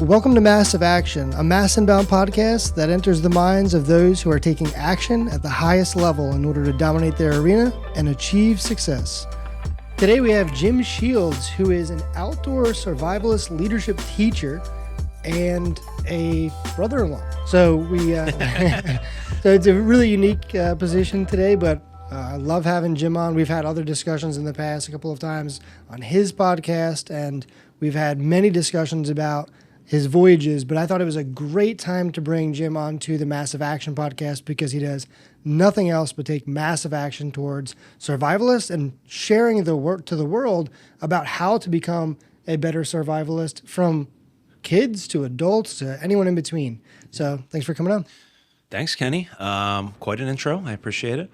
Welcome to Massive Action, a mass inbound podcast that enters the minds of those who are taking action at the highest level in order to dominate their arena and achieve success. Today we have Jim Shields, who is an outdoor survivalist leadership teacher and a brother-in-law. So so it's a really unique position today, but I love having Jim on. We've had other discussions in the past a couple of times on his podcast, and we've had many discussions about his voyages, but I thought it was a great time to bring Jim on to the Massive Action podcast because he does nothing else but take massive action towards survivalists and sharing the work to the world about how to become a better survivalist, from kids to adults to anyone in between. So thanks for coming on. Thanks, Kenny. Quite an intro. I appreciate it.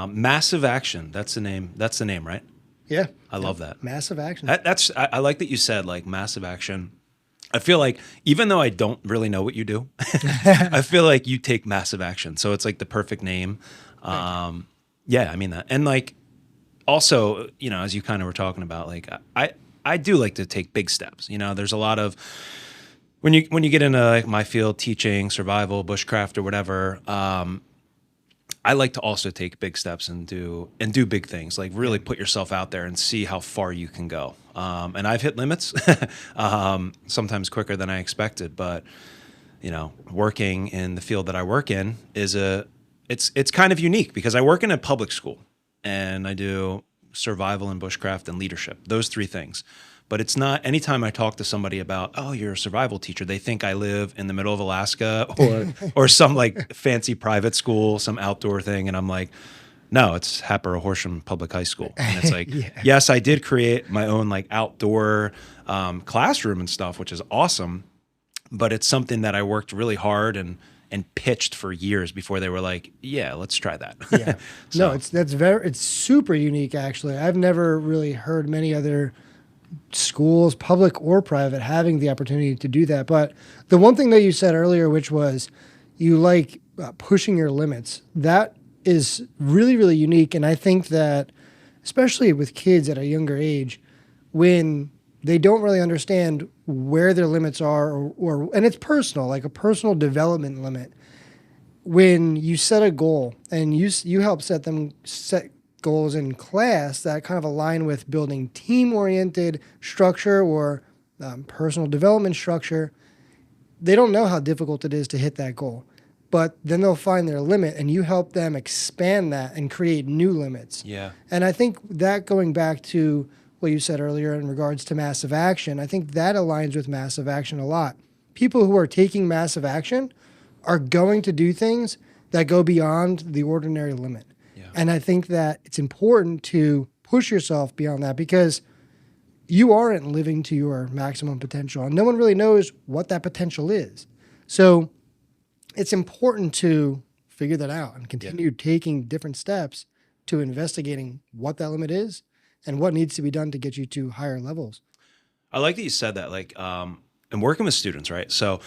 Massive Action. That's the name. That's the name, right? Yeah. I love that. Massive Action. I like that you said like Massive Action. I feel like even though I don't really know what you do, I feel like you take massive action. So it's like the perfect name. Yeah, I mean that. And like also, you know, as you kind of were talking about, like I do like to take big steps. You know, there's a lot of when you get into like my field, teaching, survival, bushcraft, or whatever. I like to also take big steps and do big things, like really put yourself out there and see how far you can go. And I've hit limits, sometimes quicker than I expected. But you know, working in the field that I work in is it's kind of unique because I work in a public school and I do survival and bushcraft and leadership, those three things. But it's not, anytime I talk to somebody about, oh, you're a survival teacher, they think I live in the middle of Alaska or some like fancy private school, some outdoor thing. And I'm like, no, it's Hatboro Horsham Public High School. And it's like, yes, I did create my own like outdoor classroom and stuff, which is awesome. But it's something that I worked really hard and pitched for years before they were like, yeah, let's try that. Yeah. So. No, it's super unique, actually. I've never really heard many other schools, public or private, having the opportunity to do that. But the one thing that you said earlier, which was you like pushing your limits, that is really, really unique. And I think that especially with kids at a younger age, when they don't really understand where their limits are and it's personal, like a personal development limit. When you set a goal and you help set goals in class that kind of align with building team-oriented structure or personal development structure, they don't know how difficult it is to hit that goal. But then they'll find their limit, and you help them expand that and create new limits. Yeah. And I think that, going back to what you said earlier in regards to massive action, I think that aligns with massive action a lot. People who are taking massive action are going to do things that go beyond the ordinary limit. And I think that it's important to push yourself beyond that because you aren't living to your maximum potential. And no one really knows what that potential is. So it's important to figure that out and continue taking different steps to investigating what that limit is and what needs to be done to get you to higher levels. I like that you said that, like, and working with students, right? So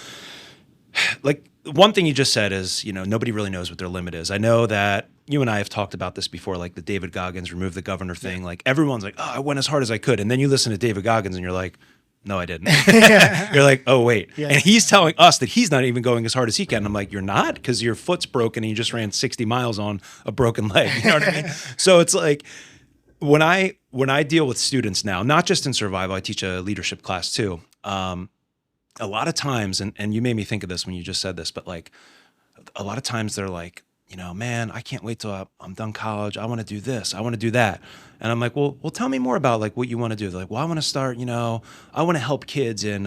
like one thing you just said is, you know, nobody really knows what their limit is. I know that you and I have talked about this before, like the David Goggins remove the governor thing. Like everyone's like, oh, I went as hard as I could. And then you listen to David Goggins and you're like, no, I didn't. You're like, oh, wait. Yeah. And he's telling us that he's not even going as hard as he can. And I'm like, you're not? Because your foot's broken and you just ran 60 miles on a broken leg. You know what I mean? So it's like when I deal with students now, not just in survival, I teach a leadership class too. A lot of times, and you made me think of this when you just said this, but like a lot of times they're like, you know, man, I can't wait till I'm done college. I want to do this. I want to do that. And I'm like, well, tell me more about like what you want to do. They're like, well, I want to start, you know, I want to help kids in,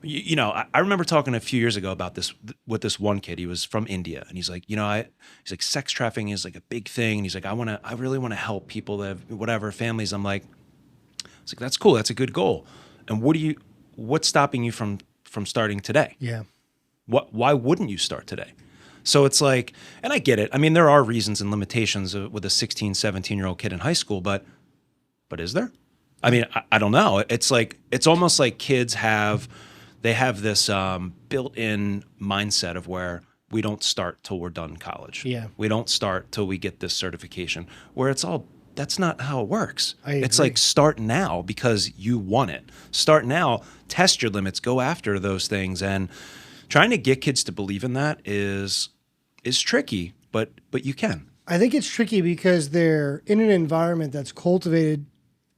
you know, I remember talking a few years ago about this with this one kid. He was from India, and he's like, you know, he's like, sex trafficking is like a big thing. And he's like, I really want to help people that have whatever families. I'm like, it's like, that's cool. That's a good goal. And what's stopping you from starting today? Yeah. Why wouldn't you start today? So it's like, and I get it. I mean, there are reasons and limitations with a 16, 17-year-old kid in high school, but is there? I mean, I don't know. It's like, it's almost like kids have this built-in mindset of where we don't start till we're done college. Yeah. We don't start till we get this certification, where it's all that's not how it works. I It's agree. like start now because you want it. Start now, test your limits, go after those things. And trying to get kids to believe in that is tricky, but you can. I think it's tricky because they're in an environment that's cultivated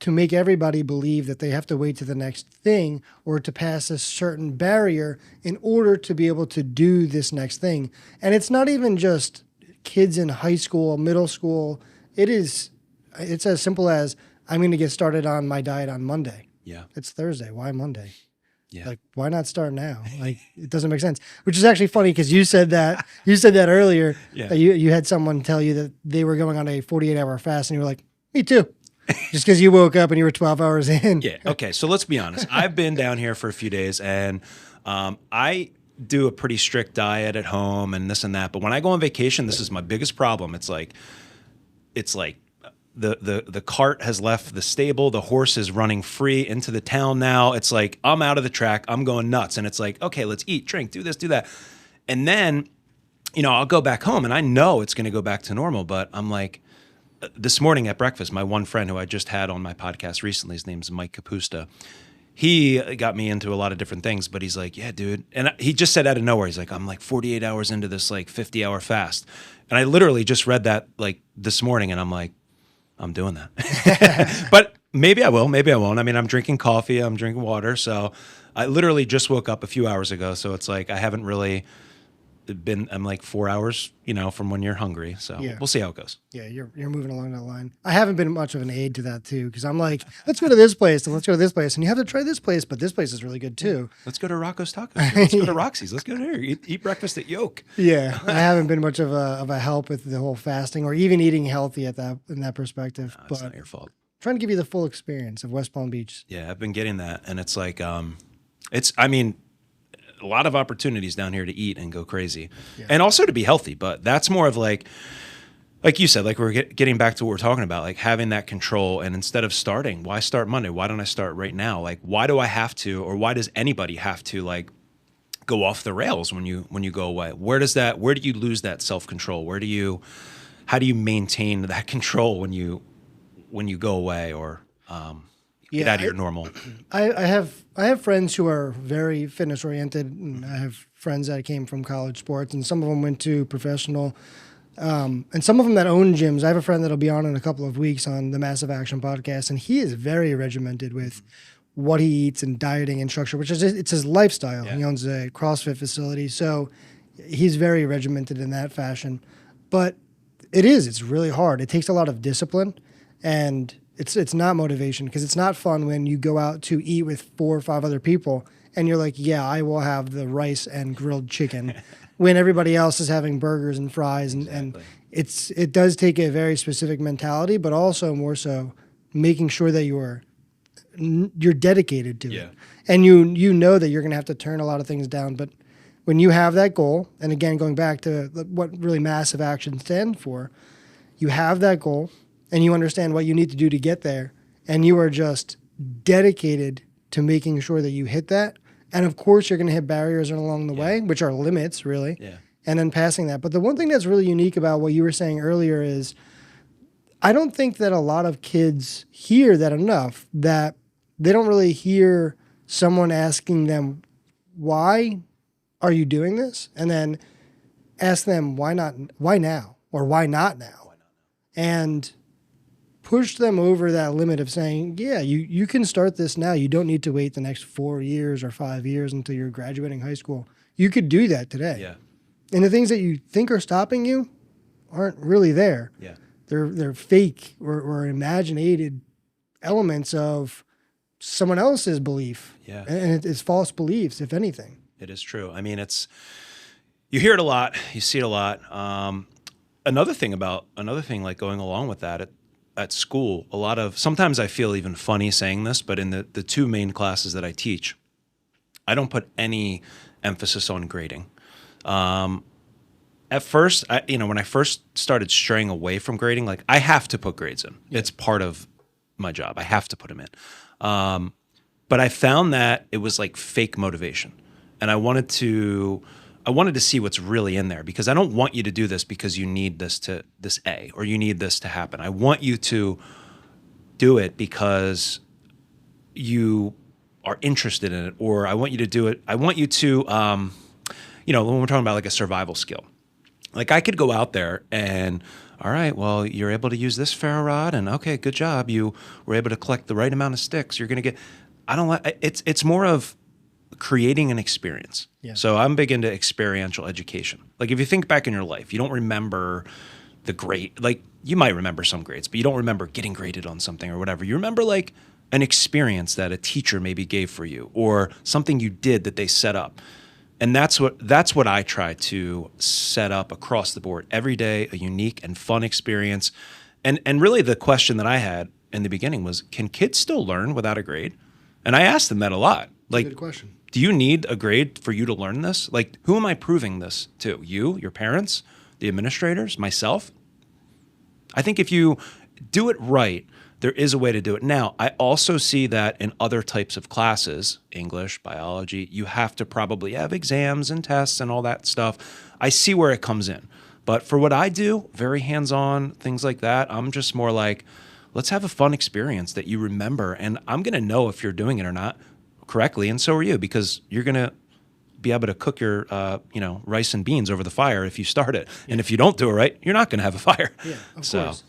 to make everybody believe that they have to wait to the next thing or to pass a certain barrier in order to be able to do this next thing. And it's not even just kids in high school, middle school. It's as simple as I'm going to get started on my diet on Monday. Yeah. It's Thursday. Why Monday? Yeah. Like, why not start now? Like, it doesn't make sense. Which is actually funny because you said that earlier. Yeah. That you had someone tell you that they were going on a 48-hour fast, and you were like, me too. Just because you woke up and you were 12 hours in. Yeah. Okay. So let's be honest. I've been down here for a few days, and I do a pretty strict diet at home and this and that. But when I go on vacation, this is my biggest problem. It's like the cart has left the stable. The horse is running free into the town now. It's like I'm out of the track. I'm going nuts. And it's like, okay, let's eat, drink, do this, do that. And then, I'll go back home and I know it's going to go back to normal. But I'm like, this morning at breakfast, my one friend who I just had on my podcast recently, his name's Mike Capusta. He got me into a lot of different things, but he's like, yeah, dude. And he just said out of nowhere, he's like, I'm like 48 hours into this like 50-hour fast. And I literally just read that like this morning and I'm like, I'm doing that. But maybe I will, maybe I won't. I mean, I'm drinking coffee, I'm drinking water. So I literally just woke up a few hours ago. So it's like I haven't really I'm like 4 hours, from when you're hungry. So Yeah. we'll see how it goes. Yeah, you're moving along that line. I haven't been much of an aid to that too, because I'm like, let's go to this place and let's go to this place, and you have to try this place, but this place is really good too. Let's go to Rocco's Tacos. Let's go to Roxy's. Let's go there. Eat breakfast at Yoke. Yeah, I haven't been much of a help with the whole fasting or even eating healthy in that perspective. It's But not your fault. trying to give you the full experience of West Palm Beach. Yeah, I've been getting that, and it's like, a lot of opportunities down here to eat and go crazy, and also to be healthy. But that's more of like you said, like we're getting back to what we're talking about, like having that control. And instead of starting, why start Monday? Why don't I start right now? Like, why do I have to, or why does anybody have to like go off the rails when you go away? Where do you lose that self-control? How do you maintain that control when you go away or get out of your normal? I have friends who are very fitness oriented, and I have friends that came from college sports, and some of them went to professional, and some of them that own gyms. I have a friend that'll be on in a couple of weeks on the Massive Action podcast, and he is very regimented with what he eats and dieting and structure, which is it's his lifestyle. Yeah. He owns a CrossFit facility, so he's very regimented in that fashion. But it's really hard. It takes a lot of discipline, and it's not motivation, because it's not fun when you go out to eat with 4 or 5 other people and you're like, yeah, I will have the rice and grilled chicken when everybody else is having burgers and fries. And it does take a very specific mentality, but also more so making sure that you're dedicated to it. And you know that you're going to have to turn a lot of things down. But when you have that goal, and again, going back to what really Massive Action stands for, you have that goal, and you understand what you need to do to get there, and you are just dedicated to making sure that you hit that. And of course, you're going to hit barriers along the way, which are limits, really, and then passing that. But the one thing that's really unique about what you were saying earlier is I don't think that a lot of kids hear that enough, that they don't really hear someone asking them, why are you doing this? And then ask them, why now? Or why not now? And push them over that limit of saying, yeah, you can start this now. You don't need to wait the next 4 years or 5 years until you're graduating high school. You could do that today. Yeah. And the things that you think are stopping you aren't really there. Yeah. They're fake or imaginated elements of someone else's belief. Yeah. And it's false beliefs, if anything. It is true. I mean, you hear it a lot, you see it a lot. Another thing like going along with that, at school, sometimes I feel even funny saying this, but in the 2 main classes that I teach, I don't put any emphasis on grading. At first, when I first started straying away from grading, like I have to put grades in. Yeah. It's part of my job. I have to put them in. But I found that it was like fake motivation. And I wanted to I wanted to see what's really in there, because I don't want you to do this because you need this A, or you need this to happen. I want you to do it because you are interested in it, or I want you to do it. I want you to, when we're talking about like a survival skill, like I could go out there and, all right, well, you're able to use this ferro rod, and okay, good job. You were able to collect the right amount of sticks. You're going to get, I don't like, it's more of creating an experience. Yeah. So I'm big into experiential education. Like if you think back in your life, you don't remember the grade, like you might remember some grades, but you don't remember getting graded on something or whatever. You remember like an experience that a teacher maybe gave for you, or something you did that they set up. And that's what I try to set up across the board every day, a unique and fun experience. And really the question that I had in the beginning was, can kids still learn without a grade? And I asked them that a lot. Like, good question. Do you need a grade for you to learn this? Like, who am I proving this to? You, your parents, the administrators, myself? I think if you do it right, there is a way to do it. Now, I also see that in other types of classes, English, biology, you have to probably have exams and tests and all that stuff. I see where it comes in. But for what I do, very hands-on, things like that, I'm just more like, let's have a fun experience that you remember, and I'm going to know if you're doing it or not correctly, and so are you, because you're going to be able to cook your rice and beans over the fire if you start it. And if you don't do it right, you're not going to have a fire. Yeah, of course.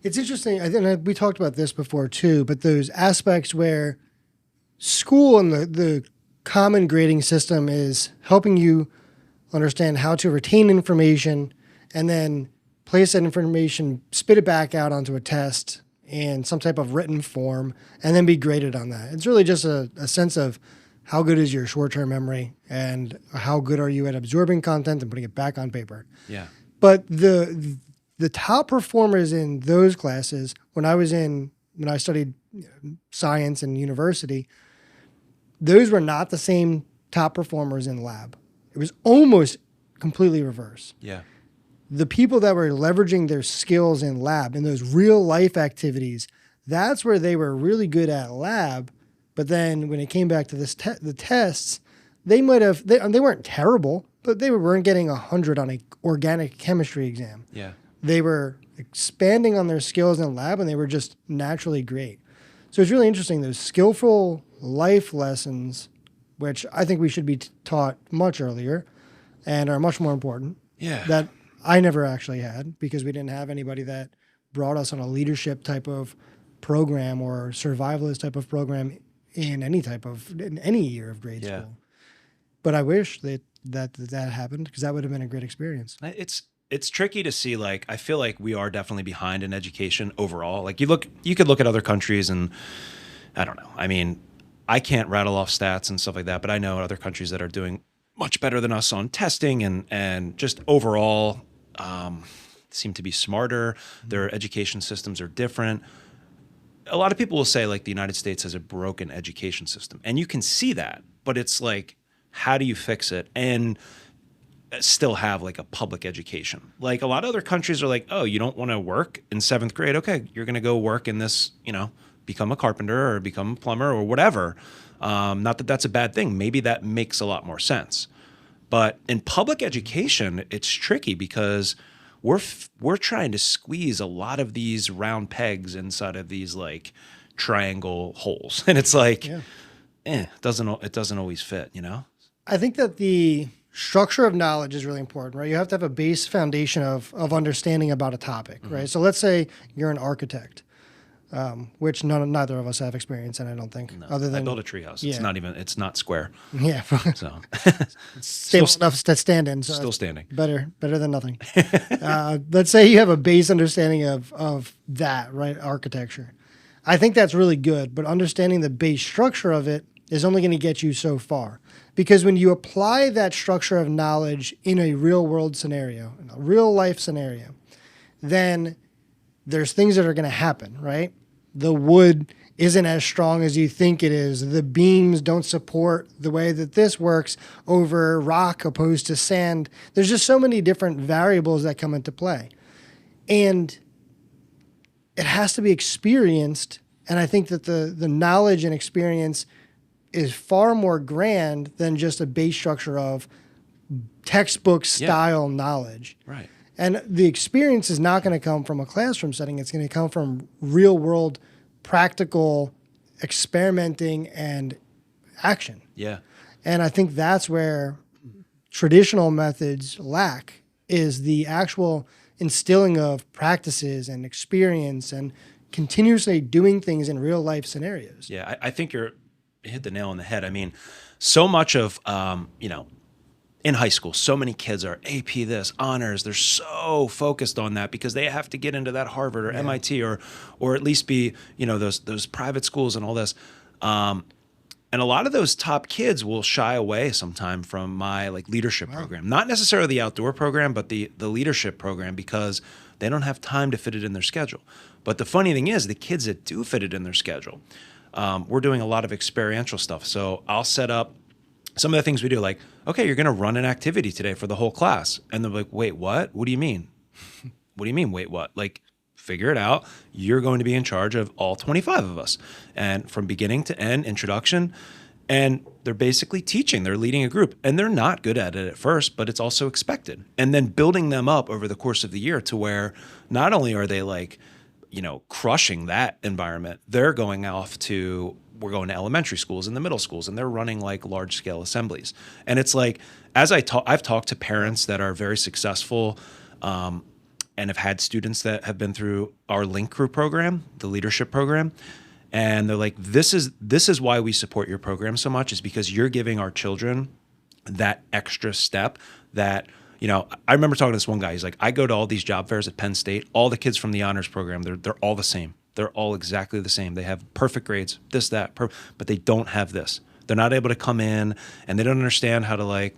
It's interesting. I think we talked about this before too, but those aspects where school and the common grading system is helping you understand how to retain information and then place that information, spit it back out onto a test in some type of written form, and then be graded on that. It's really just a sense of how good is your short-term memory and how good are you at absorbing content and putting it back on paper. Yeah. But the top performers in those classes, when I studied science in university, those were not the same top performers in lab. It was almost completely reverse. Yeah. The people that were leveraging their skills in lab, in those real life activities, that's where they were really good at lab. But then when it came back to the tests, they weren't terrible, but they weren't getting 100 on an organic chemistry exam. Yeah. They were expanding on their skills in lab, and they were just naturally great. So it's really interesting, those skillful life lessons, which I think we should be taught much earlier and are much more important. Yeah. That I never actually had, because we didn't have anybody that brought us on a leadership type of program or survivalist type of program in any year of grade school. But I wish that happened, because that would have been a great experience. It's tricky to see. Like, I feel like we are definitely behind in education overall. Like you could look at other countries, and I don't know. I mean, I can't rattle off stats and stuff like that, but I know other countries that are doing much better than us on testing and just overall seem to be smarter. Their education systems are different. A lot of people will say like the United States has a broken education system, and you can see that, but it's like, how do you fix it and still have like a public education? Like a lot of other countries are like, oh, you don't want to work in 7th grade? Okay, you're going to go work in this, become a carpenter or become a plumber or whatever. Not that that's a bad thing. Maybe that makes a lot more sense. But in public education, it's tricky because we're trying to squeeze a lot of these round pegs inside of these like triangle holes, and it's like, it doesn't always fit, I think that the structure of knowledge is really important, right? You have to have a base foundation of understanding about a topic, right? So let's say you're an architect, which neither of us have experience in, I don't think. No, other than I built a treehouse. Yeah. It's not square. Yeah. So It's stable enough to stand in. So still standing. Better than nothing. Let's say you have a base understanding of that, right? Architecture. I think that's really good, but understanding the base structure of it is only going to get you so far. Because when you apply that structure of knowledge in a real world scenario, in a real life scenario, then there's things that are going to happen, right? The wood isn't as strong as you think it is. The beams don't support the way that this works over rock opposed to sand. There's just so many different variables that come into play. And it has to be experienced. And I think that the knowledge and experience is far more grand than just a base structure of textbook style knowledge. Right. And the experience is not going to come from a classroom setting. It's going to come from real world, practical experimenting and action. Yeah. And I think that's where traditional methods lack, is the actual instilling of practices and experience and continuously doing things in real life scenarios. Yeah, I think you hit the nail on the head. I mean, so much of, in high school, so many kids are AP this, honors. They're so focused on that because they have to get into that Harvard or MIT or at least be, those private schools and all this. And a lot of those top kids will shy away sometime from my leadership program, not necessarily the outdoor program, but the leadership program, because they don't have time to fit it in their schedule. But the funny thing is, the kids that do fit it in their schedule, we're doing a lot of experiential stuff. So I'll set up some of the things we do, like, okay, you're going to run an activity today for the whole class. And they're like, wait, what? What do you mean? What do you mean, wait, what? Figure it out. You're going to be in charge of all 25 of us. And from beginning to end, introduction. And they're basically teaching. They're leading a group. And they're not good at it at first, but it's also expected. And then building them up over the course of the year to where not only are they crushing that environment, they're going off to, we're going to elementary schools and the middle schools, and they're running large scale assemblies. And it's as I've talked to parents that are very successful, and have had students that have been through our Link Crew program, the leadership program. And they're like, this is why we support your program so much, is because you're giving our children that extra step that, I remember talking to this one guy. He's like, I go to all these job fairs at Penn State. All the kids from the honors program, they're all the same. They're all exactly the same. They have perfect grades, this, that, but they don't have this. They're not able to come in, and they don't understand how to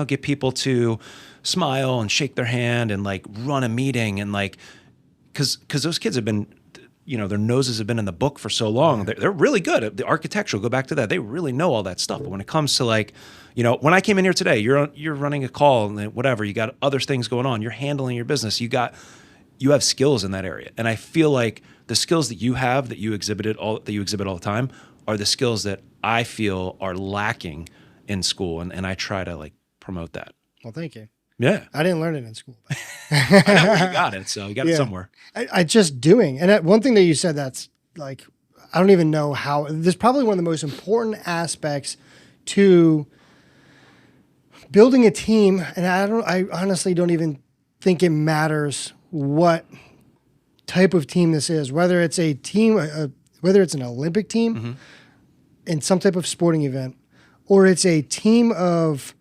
get people to smile and shake their hand and run a meeting and because those kids have been, their noses have been in the book for so long. They're really good at the architectural. Go back to that. They really know all that stuff. But when it comes to when I came in here today, you're running a call and whatever, you got other things going on. You're handling your business. You have skills in that area. And I feel like the skills that you have, that you exhibit all the time, are the skills that I feel are lacking in school. And I try to promote that. Well, thank you. Yeah. I didn't learn it in school. But I know you got it. So you got it somewhere. I just doing. And one thing that you said that's I don't even know how, this is probably one of the most important aspects to building a team. And I honestly don't even think it matters what type of team this is, whether it's a team, whether it's an Olympic team in some type of sporting event, or it's a team of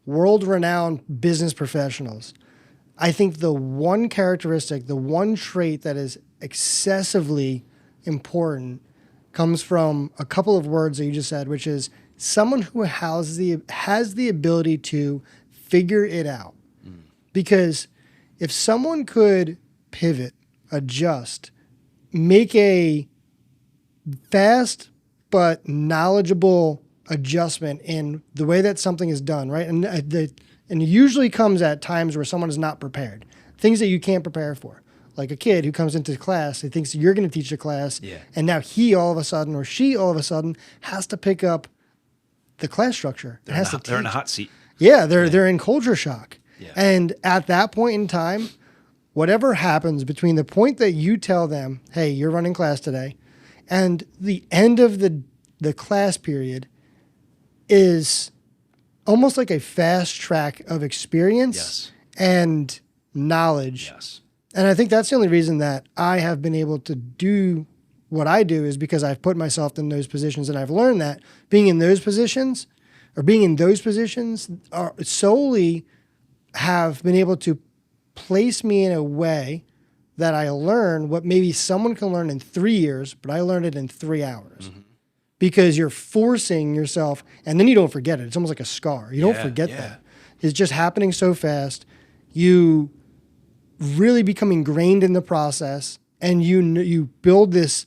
world-renowned business professionals. I think the one characteristic, the one trait that is excessively important comes from a couple of words that you just said, which is someone who has the ability to figure it out. Because if someone could pivot, adjust, make a fast but knowledgeable adjustment in the way that something is done, right? And it usually comes at times where someone is not prepared. Things that you can't prepare for. Like a kid who comes into class, he thinks you're going to teach the class, and now he all of a sudden, or she all of a sudden, has to pick up the class structure. They're in a hot seat. Yeah, they're in culture shock. Yeah. And at that point in time, whatever happens between the point that you tell them, hey, you're running class today, and the end of the class period is almost like a fast track of experience and knowledge. Yes. And I think that's the only reason that I have been able to do what I do, is because I've put myself in those positions, and I've learned that being in those positions are solely have been able to place me in a way that I learn what maybe someone can learn in 3 years, but I learned it in 3 hours. Because you're forcing yourself, and then you don't forget it. It's almost like a scar. You don't forget that. It's just happening so fast. You really become ingrained in the process, and you build this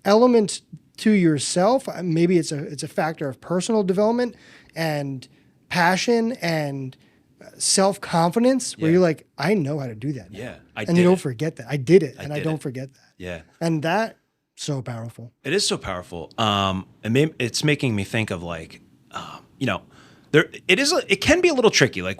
element to yourself. Maybe it's a factor of personal development and passion and self-confidence, where you're like, I know how to do that now. Yeah, and you don't forget that. I did it, and I don't forget that. Yeah. And that, so powerful. It is so powerful. And it's making me think of It can be a little tricky. Like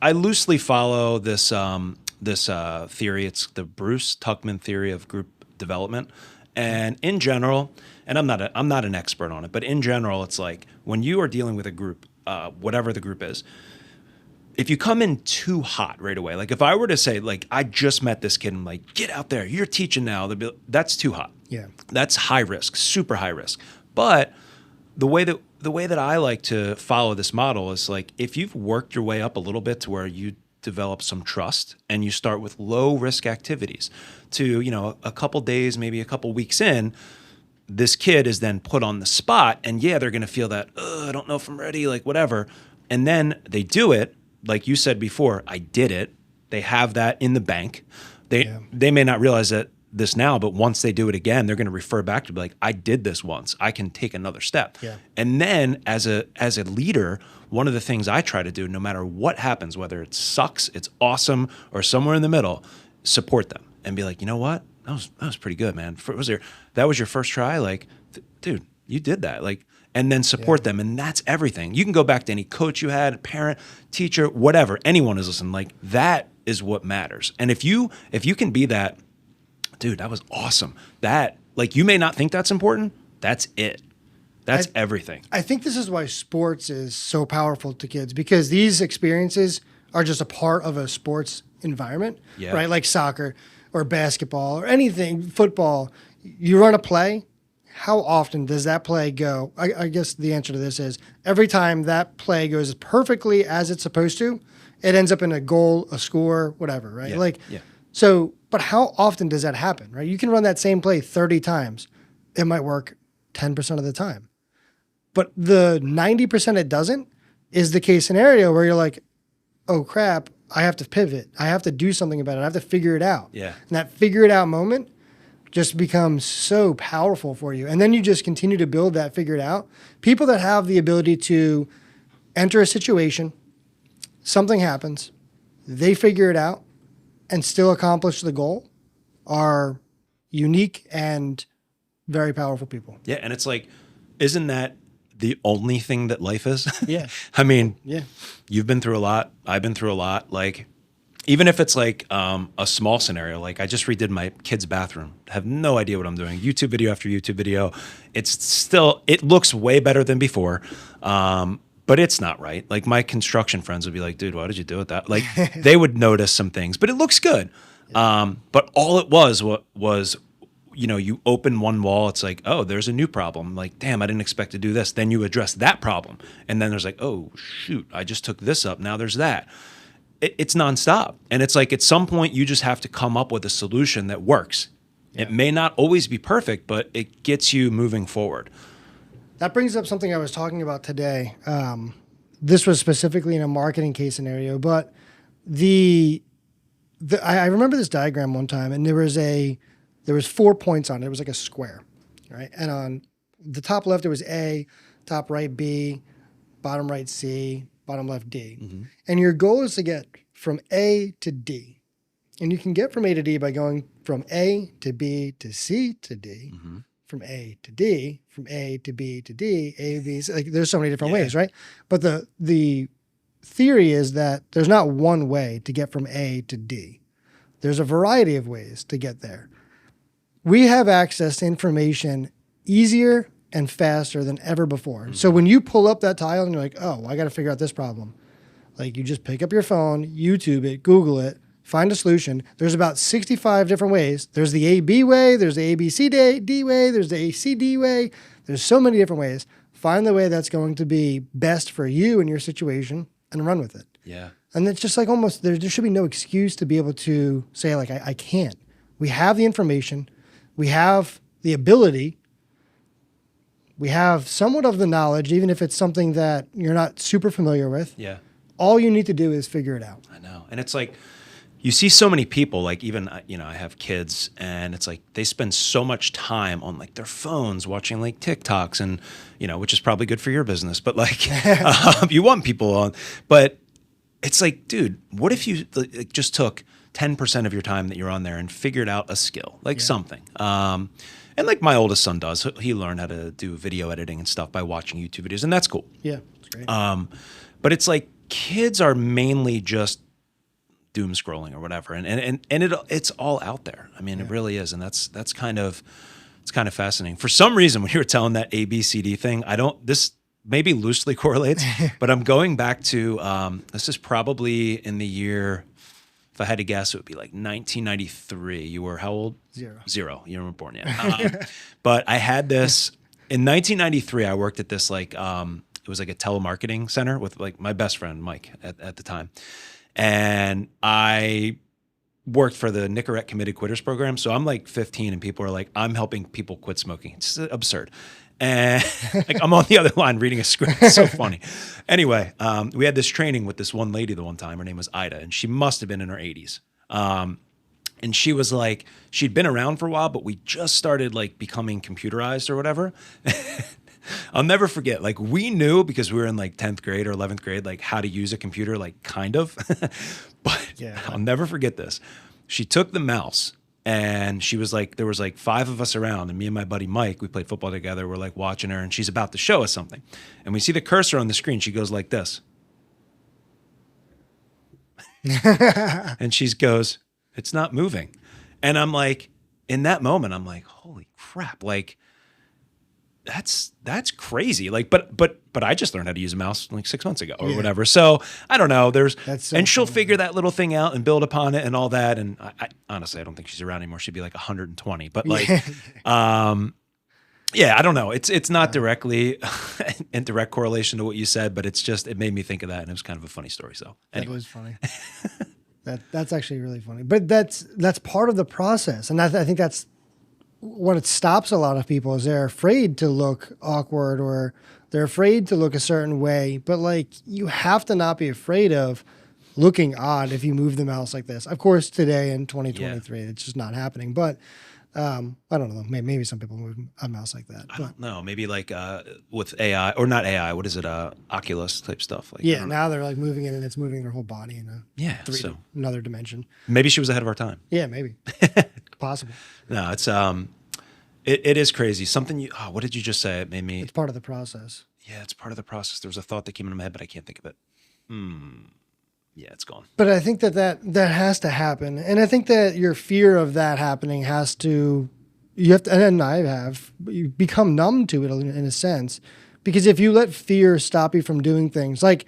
I loosely follow this theory. It's the Bruce Tuckman theory of group development. And in general, and I'm not an expert on it, but in general, it's like when you are dealing with a group, whatever the group is, if you come in too hot right away, like if I were to say, like, I just met this kid and I'm like, get out there, you're teaching now, that's too hot. Yeah. That's high risk, super high risk. But the way that I like to follow this model is like, if you've worked your way up a little bit to where you develop some trust and you start with low risk activities to, a couple days, maybe a couple weeks in, this kid is then put on the spot and they're going to feel that, I don't know if I'm ready, like whatever. And then they do it. Like you said before, I did it. They have that in the bank. They may not realize that this now, but once they do it again, they're going to refer back to be like, I did this once. I can take another step. Yeah. And then as a leader, one of the things I try to do, no matter what happens, whether it sucks, it's awesome, or somewhere in the middle, support them and be like, you know what? That was pretty good, man. That was your first try? Like, dude, you did that. Like, and then support them. And that's everything. You can go back to any coach you had, parent, teacher, whatever, anyone is listening. Like, that is what matters. And if you can be that, dude, that was awesome. That, like, you may not think that's important. That's it. That's everything. I think this is why sports is so powerful to kids, because these experiences are just a part of a sports environment, right? Like soccer or basketball or anything, football. You run a play. How often does that play go? I guess the answer to this is every time that play goes perfectly as it's supposed to, it ends up in a goal, a score, whatever, right? So, but how often does that happen, right? You can run that same play 30 times. It might work 10% of the time. But the 90% it doesn't is the case scenario where you're like, oh crap, I have to pivot. I have to do something about it. I have to figure it out. Yeah. And that figure it out moment just becomes so powerful for you. And then you just continue to build that figure it out. People that have the ability to enter a situation, something happens, they figure it out and still accomplish the goal are unique and very powerful people. Yeah. And it's like, isn't that the only thing that life is? Yeah. I mean, Yeah. You've been through a lot. I've been through a lot. Like, even if it's like a small scenario, like I just redid my kid's bathroom. Have no idea what I'm doing. YouTube video after YouTube video. It looks way better than before, but it's not right. Like my construction friends would be like, dude, why did you do it that? Like they would notice some things, but it looks good. But all it was, you open one wall, it's like, oh, there's a new problem. Like, damn, I didn't expect to do this. Then you address that problem. And then there's like, oh, shoot, I just took this up. Now there's that. It's nonstop. And it's like at some point you just have to come up with a solution that works. Yeah. It may not always be perfect, but it gets you moving forward. That brings up something I was talking about today. This was specifically in a marketing case scenario, but I remember this diagram one time, and there was 4 points on it. It was like a square, right? And on the top left, it was A, top right, B, bottom right, C, bottom left, D. Mm-hmm. And your goal is to get from A to D. And you can get from A to D by going from A to B to C to D, mm-hmm. from A to D, from A to B to D, A, B, C. Like there's so many different ways, right? But the theory is that there's not one way to get from A to D. There's a variety of ways to get there. We have access to information easier and faster than ever before. Mm-hmm. So when you pull up that tile and you're like, oh, I got to figure out this problem. Like you just pick up your phone, YouTube it, Google it, find a solution. There's about 65 different ways. There's the A-B way, there's the A-B-C-D way, there's the A-C-D way. There's so many different ways. Find the way that's going to be best for you and your situation and run with it. Yeah. And it's just like almost, there should be no excuse to be able to say like, I can't. We have the information. We have the ability. We have somewhat of the knowledge, even if it's something that you're not super familiar with. Yeah. All you need to do is figure it out. I know. And it's like, you see so many people, like even, I have kids, and it's like they spend so much time on like their phones watching like TikToks and, which is probably good for your business, but like you want people on. But it's like, dude, what if you just took 10% of your time that you're on there and figured out a skill, like something. And like my oldest son does, he learned how to do video editing and stuff by watching YouTube videos, and that's cool. Yeah, it's great. But it's like kids are mainly just doom scrolling or whatever, and it's all out there. I mean, it really is, and that's kind of it's kind of fascinating. For some reason, when you were telling that ABCD thing, this maybe loosely correlates, but I'm going back to this is probably in the year. If I had to guess, it would be like 1993. You were how old? Zero. You weren't born yet. But I had this in 1993. I worked at this it was like a telemarketing center with like my best friend Mike at the time, and I worked for the Nicorette Committed Quitters program. So I'm like 15, and people are like, I'm helping people quit smoking. It's absurd. And like I'm on the other line reading a script. It's so funny. Anyway, we had this training with this one lady the one time. Her name was Ida, and she must have been in her 80s. And she was like, she'd been around for a while, but we just started like becoming computerized or whatever. I'll never forget. Like we knew because we were in like 10th grade or 11th grade, like how to use a computer, like kind of. But I'll never forget this. She took the mouse. And she was like, there was like 5 of us around, and me and my buddy Mike, we played football together. We're like watching her, and she's about to show us something. And we see the cursor on the screen. She goes like this. And she goes, it's not moving. And I'm like, in that moment, I'm like, holy crap. Like, that's crazy. Like, but I just learned how to use a mouse like 6 months ago or whatever. So I don't know. And she'll figure that little thing out and build upon it and all that. And I honestly, I don't think she's around anymore. She'd be like 120. But like, I don't know. It's not directly in direct correlation to what you said, but it made me think of that, and it was kind of a funny story. So anyway. That was funny. That's actually really funny. But that's part of the process, and I think that's what it stops a lot of people is they're afraid to look awkward or they're afraid to look a certain way. But like you have to not be afraid of looking odd if you move the mouse like this. Of course, today in 2023, it's just not happening. But I don't know. Maybe some people move a mouse like that. I don't know. Maybe like with AI or not AI. What is it? Oculus type stuff. Like now they're like moving it and it's moving their whole body in another dimension. Maybe she was ahead of our time. Yeah, maybe. Possible. No, it's it is crazy. Something what did you just say? It made me. It's part of the process. Yeah, it's part of the process. There was a thought that came into my head, but I can't think of it. Yeah, it's gone. But I think that has to happen, and I think that your fear of that happening has to. You have to, and you become numb to it in a sense, because if you let fear stop you from doing things, like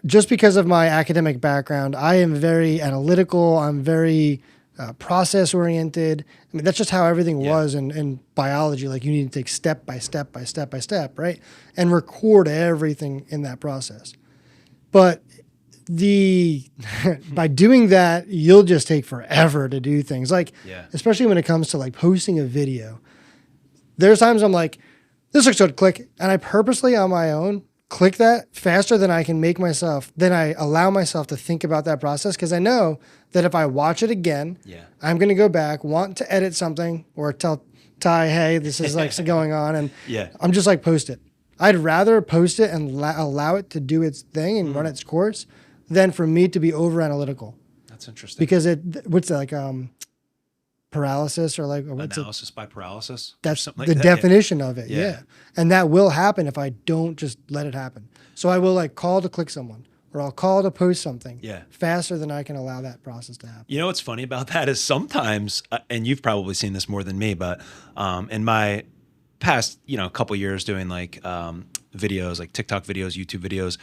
just because of my academic background, I am very analytical. I'm very process oriented. I mean, that's just how everything was in biology. Like you need to take step by step by step by step, right? And record everything in that process. But by doing that, you'll just take forever to do things. Like, especially when it comes to like posting a video. There's times I'm like, this looks good, click. And I purposely on my own click that faster than I allow myself to think about that process. Cause I know that if I watch it again, I'm going to go back, want to edit something or tell Ty, hey, this is like going on. And I'm just like, post it. I'd rather post it and allow it to do its thing and run its course than for me to be over analytical. That's interesting. Because what's that, like paralysis or like analysis by paralysis? That's something like the that. definition of it. Yeah. And that will happen if I don't just let it happen. So I will like call to click someone or I'll call to post something faster than I can allow that process to happen. You know what's funny about that is sometimes, and you've probably seen this more than me, but in my past, couple years doing like videos, like TikTok videos, YouTube videos,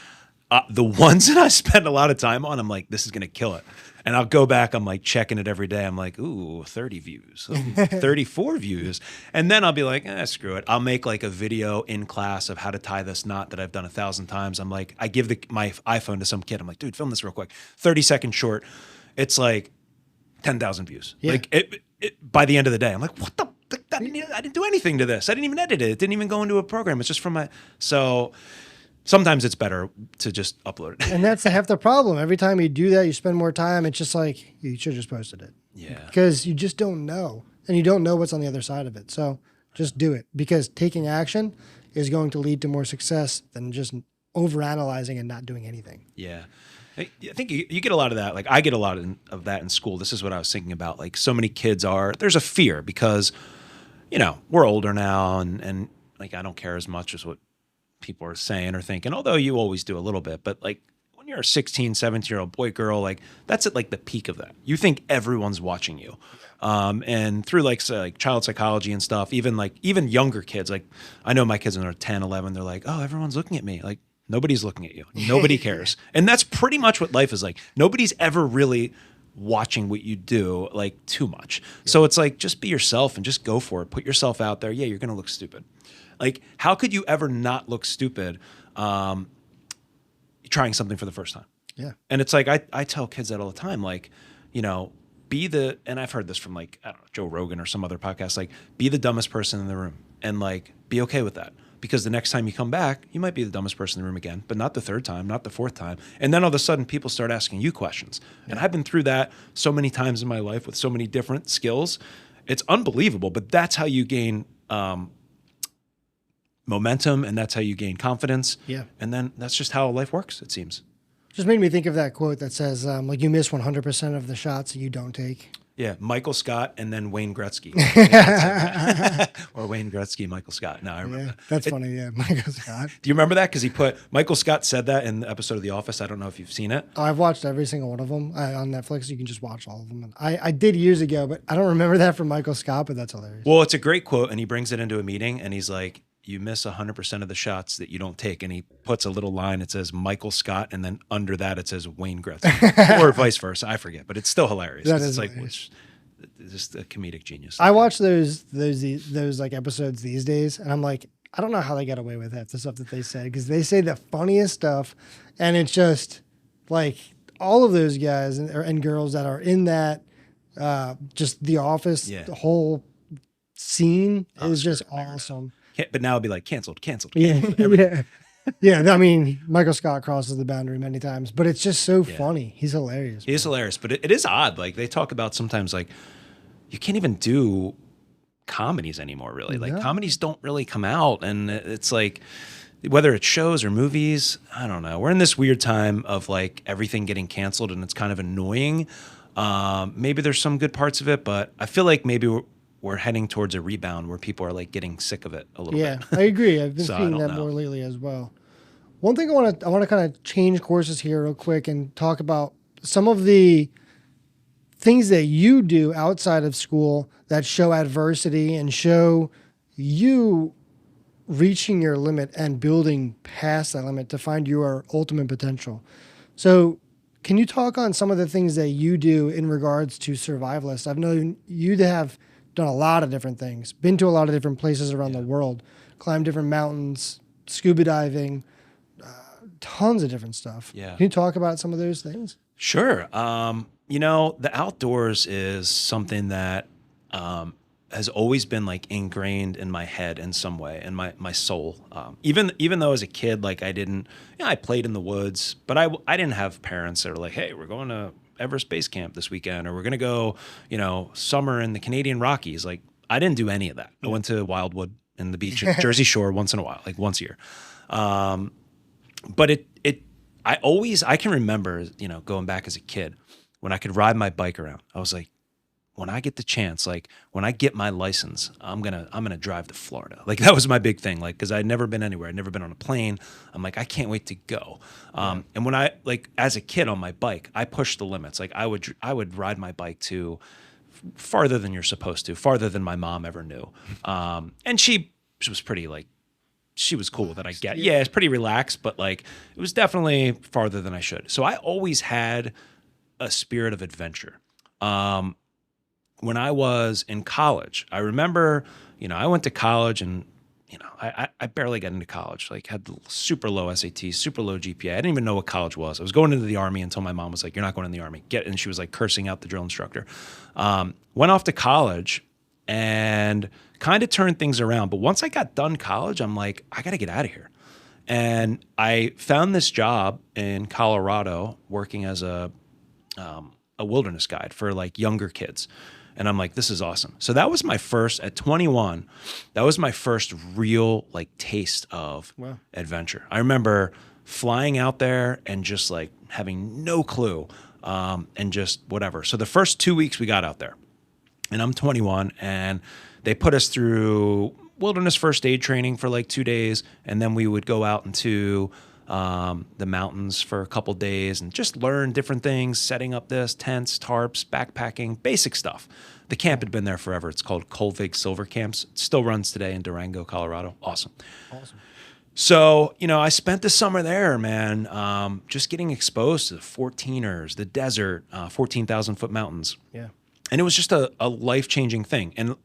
the ones that I spend a lot of time on, I'm like, this is going to kill it. And I'll go back, I'm like checking it every day. I'm like, ooh, 30 views, 34 views. And then I'll be like, screw it. I'll make like a video in class of how to tie this knot that I've done 1,000 times. I'm like, I give my iPhone to some kid. I'm like, dude, film this real quick. 30-second short. It's like 10,000 views. Yeah. Like by the end of the day, I'm like, what the? I didn't do anything to this. I didn't even edit it. It didn't even go into a program. It's just from so sometimes it's better to just upload it. And that's half the problem. Every time you do that, you spend more time. It's just like, you should have just posted it. Yeah. Because you just don't know. And you don't know what's on the other side of it. So just do it. Because taking action is going to lead to more success than just overanalyzing and not doing anything. Yeah. I think you get a lot of that. Like I get a lot of that in school. This is what I was thinking about. Like so many kids there's a fear because we're older now, and like I don't care as much as what people are saying or thinking, although you always do a little bit. But like when you're a 16, 17-year-old boy, girl, like that's at like the peak of that. You think everyone's watching you. And through like child psychology and stuff, even younger kids, like I know my kids when they're 10, 11, they're like, oh, everyone's looking at me. Like nobody's looking at you. Nobody cares. And that's pretty much what life is like. Nobody's ever really watching what you do like too much. So it's like, just be yourself and just go for it. Put yourself out there. Yeah, you're going to look stupid. Like, how could you ever not look stupid trying something for the first time? Yeah. And it's like, I tell kids that all the time, like, and I've heard this from like, I don't know, Joe Rogan or some other podcast, like be the dumbest person in the room and like, be okay with that. Because the next time you come back, you might be the dumbest person in the room again, but not the third time, not the fourth time. And then all of a sudden people start asking you questions. Yeah. And I've been through that so many times in my life with so many different skills. It's unbelievable, but that's how you gain momentum, and that's how you gain confidence. Yeah. And then that's just how life works, it seems. Just made me think of that quote that says, like, you miss 100% of the shots that you don't take. Yeah, Michael Scott and then Wayne Gretzky. Or Wayne Gretzky, Michael Scott. No, I remember that. That's funny, yeah, Michael Scott. Do you remember that? Because Michael Scott said that in the episode of The Office. I don't know if you've seen it. Oh, I've watched every single one of them on Netflix. You can just watch all of them. I did years ago, but I don't remember that from Michael Scott, but that's hilarious. Well, it's a great quote, and he brings it into a meeting, and he's like, you miss 100% of the shots that you don't take. And he puts a little line. It says Michael Scott. And then under that, it says Wayne Gretzky or vice versa. I forget, but it's still hilarious. That is it's like, hilarious. Just a comedic genius. I watch those like episodes these days. And I'm like, I don't know how they got away with half the stuff that they say, because they say the funniest stuff. And it's just like all of those guys and girls that are in that, just The Office, the whole scene is just awesome. But now it'd be like canceled. Yeah. Yeah. I mean, Michael Scott crosses the boundary many times, but it's just so funny. He's hilarious. He is hilarious, but it is odd. Like they talk about sometimes like you can't even do comedies anymore, really. Like comedies don't really come out, and it's like whether it's shows or movies, I don't know. We're in this weird time of like everything getting canceled, and it's kind of annoying. Maybe there's some good parts of it, but I feel like maybe we're heading towards a rebound where people are like getting sick of it a little bit. Yeah, I agree. I've been seeing that more lately as well. One thing I want to kind of change courses here real quick and talk about some of the things that you do outside of school that show adversity and show you reaching your limit and building past that limit to find your ultimate potential. So can you talk on some of the things that you do in regards to survivalists? I've known you to have done a lot of different things, been to a lot of different places around the world, climbed different mountains, scuba diving, tons of different stuff. Yeah. Can you talk about some of those things? Sure. The outdoors is something that has always been like ingrained in my head in some way, in my soul. Even though as a kid, like I played in the woods, but I didn't have parents that were like, hey, we're going to Everest Base Camp this weekend, or we're going to go, summer in the Canadian Rockies. Like I didn't do any of that. I went to Wildwood and the beach at Jersey Shore once in a while, like once a year. But I can remember, going back as a kid when I could ride my bike around. I was like, when I get the chance, like when I get my license, I'm gonna drive to Florida. Like that was my big thing. Like, cause I'd never been anywhere. I'd never been on a plane. I'm like, I can't wait to go. And when I, like, as a kid on my bike, I pushed the limits. Like I would ride my bike to farther than you're supposed to, farther than my mom ever knew. And she was pretty like, she was cool with it, I get. Yeah, it's pretty relaxed, but like it was definitely farther than I should. So I always had a spirit of adventure. When I was in college, I remember, I went to college and, I barely got into college, like had super low SAT, super low GPA. I didn't even know what college was. I was going into the Army until my mom was like, you're not going in the Army. And she was like cursing out the drill instructor. Went off to college and kind of turned things around. But once I got done college, I'm like, I got to get out of here. And I found this job in Colorado working as a wilderness guide for like younger kids. And I'm like, this is awesome. So that was my first, at 21, that was my first real like taste of adventure. I remember flying out there and just like having no clue and just whatever. So the first 2 weeks we got out there and I'm 21 and they put us through wilderness first aid training for like 2 days, and then we would go out into the mountains for a couple days and just learn different things, setting up this, tents, tarps, backpacking, basic stuff. The camp had been there forever. It's called Colvig Silver Camps. It still runs today in Durango, Colorado. Awesome. So, I spent the summer there, man, just getting exposed to the 14ers, the desert, 14,000-foot mountains. Yeah. And it was just a life-changing thing. And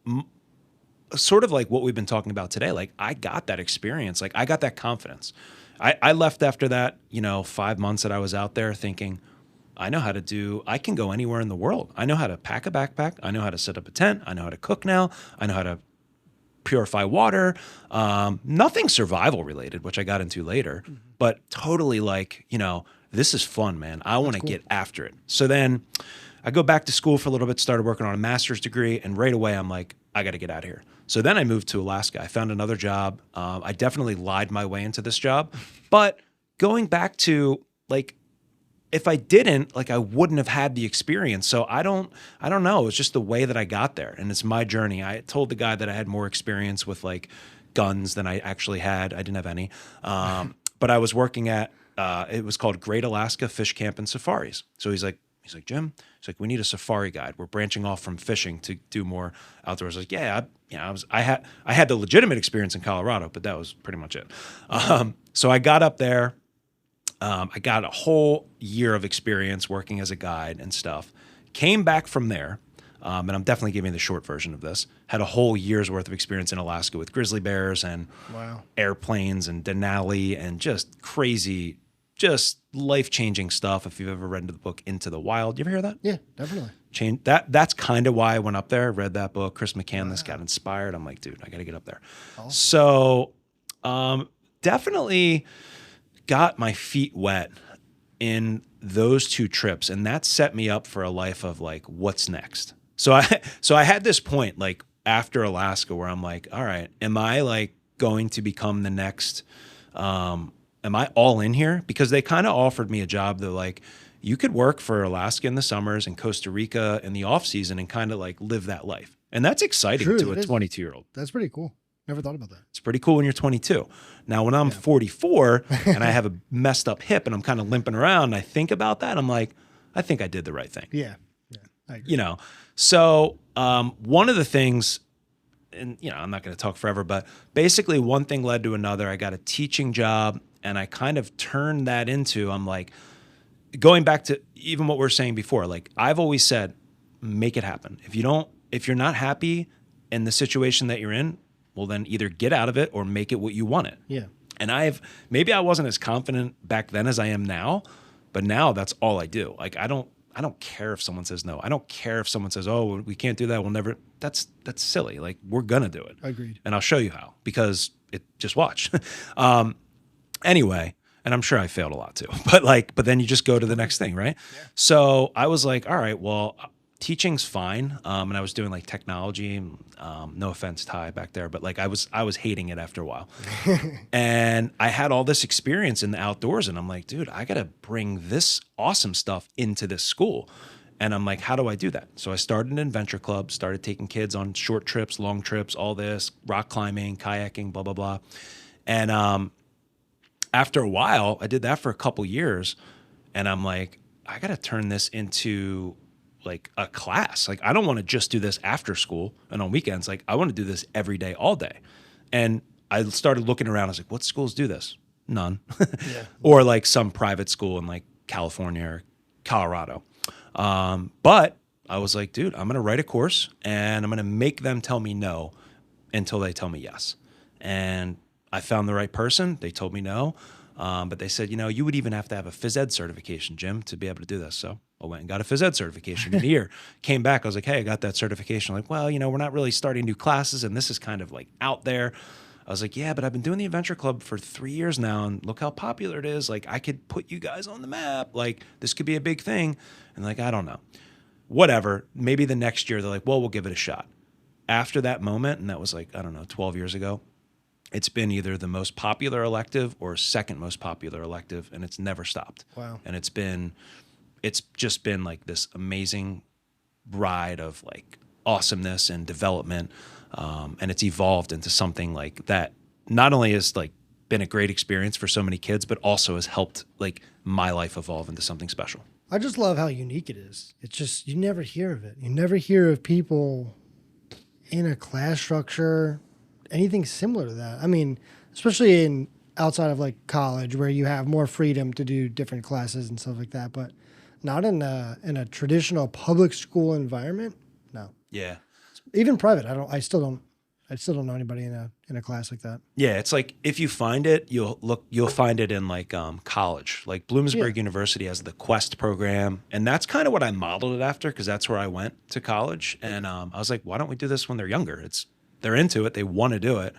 sort of like what we've been talking about today, like I got that experience. Like I got that confidence. I left after that, 5 months that I was out there thinking, I can go anywhere in the world. I know how to pack a backpack. I know how to set up a tent. I know how to cook now. I know how to purify water. Nothing survival related, which I got into later, but totally like, this is fun, man. I want to get after it. So then I go back to school for a little bit, started working on a master's degree, and right away I'm like, I got to get out of here. So then I moved to Alaska. I found another job. I definitely lied my way into this job, but going back to like, if I didn't, like I wouldn't have had the experience. So I don't know. It's just the way that I got there, and it's my journey. I told the guy that I had more experience with like guns than I actually had. I didn't have any, but I was working at it was called Great Alaska Fish Camp and Safaris. So he's like, Jim, he's like, we need a safari guide. We're branching off from fishing to do more outdoors. I was like, I had the legitimate experience in Colorado, but that was pretty much it. So I got up there. I got a whole year of experience working as a guide and stuff. Came back from there, and I'm definitely giving the short version of this. Had a whole year's worth of experience in Alaska with grizzly bears and airplanes and Denali and just crazy, just life-changing stuff. If you've ever read the book Into the Wild, you ever hear that? Yeah, definitely. That's kind of why I went up there. Read that book. Chris McCandless got inspired. I'm like, dude, I got to get up there. Awesome. So definitely got my feet wet in those 2 trips, and that set me up for a life of like, what's next? So I had this point like after Alaska where I'm like, all right, am I like going to become the next? Am I all in here? Because they kind of offered me a job that like you could work for Alaska in the summers and Costa Rica in the off season and kind of like live that life, and that's exciting to a 22-year-old. That's pretty cool. Never thought about that. It's pretty cool when you're 22. Now, when I'm 44 and I have a messed up hip and I'm kind of limping around, and I think about that, I'm like, I think I did the right thing. Yeah. I agree. So one of the things, and I'm not going to talk forever, but basically one thing led to another. I got a teaching job, and I kind of turned that into, I'm like, going back to even what we were saying before, like I've always said, make it happen. If you're not happy in the situation that you're in, well, then either get out of it or make it what you want it. Yeah. And maybe I wasn't as confident back then as I am now, but now that's all I do. Like I don't care if someone says no. I don't care if someone says, "Oh, we can't do that. We'll never." That's silly. Like we're gonna do it. Agreed. And I'll show you how, because just watch. Anyway, and I'm sure I failed a lot too. But then you just go to the next thing, right? Yeah. So I was like, all right, well, teaching's fine. And I was doing like technology, no offense, Ty, back there, but like I was hating it after a while. And I had all this experience in the outdoors, and I'm like, dude, I got to bring this awesome stuff into this school. And I'm like, how do I do that? So I started an adventure club, started taking kids on short trips, long trips, all this, rock climbing, kayaking, blah, blah, blah. And after a while, I did that for a couple years, and I'm like, I got to turn this into like a class. Like I don't want to just do this after school and on weekends. Like I want to do this every day, all day. And I started looking around. I was like, what schools do this? None. Yeah. Or like some private school in like California or Colorado. But I was like, dude, I'm going to write a course and I'm going to make them tell me no until they tell me yes. And I found the right person. They told me no. But they said, you would even have to have a phys ed certification, Jim, to be able to do this. So I went and got a phys ed certification in a year. Came back, I was like, hey, I got that certification. I'm like, well, we're not really starting new classes, and this is kind of like out there. I was like, yeah, but I've been doing the Adventure Club for 3 years now, and look how popular it is. Like, I could put you guys on the map. Like, this could be a big thing. And like, I don't know. Whatever. Maybe the next year, they're like, well, we'll give it a shot. After that moment, and that was like, I don't know, 12 years ago, it's been either the most popular elective or second most popular elective, and it's never stopped. Wow. And it's just been like this amazing ride of like awesomeness and development. And it's evolved into something like that. Not only has like been a great experience for so many kids, but also has helped like my life evolve into something special. I just love how unique it is. It's just, you never hear of it. You never hear of people in a class structure, anything similar to that. I mean, especially in outside of like college where you have more freedom to do different classes and stuff like that, but not in a traditional public school environment. No. Yeah. Even private. I still don't know anybody in a class like that. Yeah, it's like if you find it, you'll find it in like college. Like Bloomsburg University has the Quest program, and that's kind of what I modeled it after because that's where I went to college. And I was like, why don't we do this when they're younger? They're into it, they want to do it.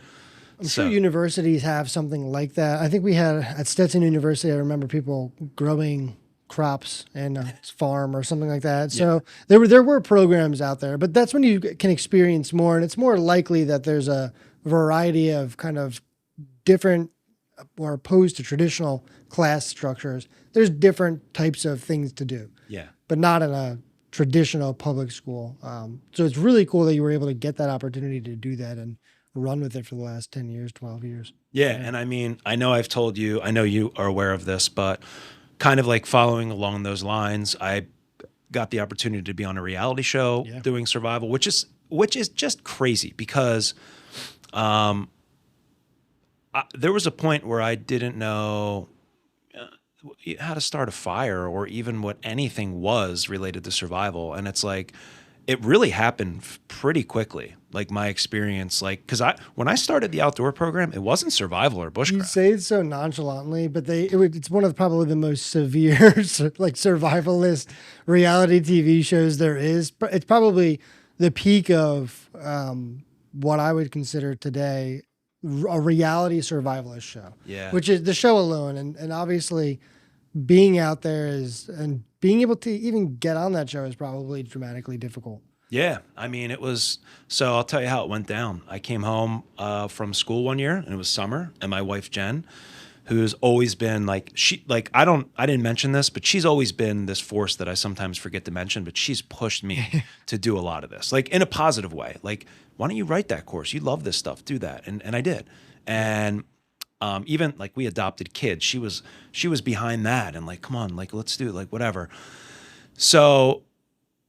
I'm sure universities have something like that. I think we had at Stetson University. I remember people growing crops in a farm or something like that. So there were programs out there, but that's when you can experience more, and it's more likely that there's a variety of kind of different, or opposed to traditional class structures. There's different types of things to do. Yeah, but not in a traditional public school. So it's really cool that you were able to get that opportunity to do that and run with it for the last 10 years, 12 years. Yeah, and I mean, I know I've told you, I know you are aware of this, but kind of like following along those lines, I got the opportunity to be on a reality show doing survival, which is just crazy because there was a point where I didn't know how to start a fire or even what anything was related to survival. And it's like, it really happened pretty quickly. Like my experience, like, cause when I started the outdoor program, it wasn't survival or bushcraft. You say it so nonchalantly, but it's one of probably the most severe, like survivalist reality TV shows there is. It's probably the peak of what I would consider today a reality survivalist show. Yeah. Which is the show alone. And obviously being out there and being able to even get on that show is probably dramatically difficult. Yeah. I mean, so I'll tell you how it went down. I came home from school one year and it was summer, and my wife, Jen, who's always been like, I didn't mention this, but she's always been this force that I sometimes forget to mention, but she's pushed me to do a lot of this, like in a positive way. Like, why don't you write that course? You love this stuff, do that. And I did. And even like we adopted kids, she was behind that and like, come on, like, let's do it, like whatever. So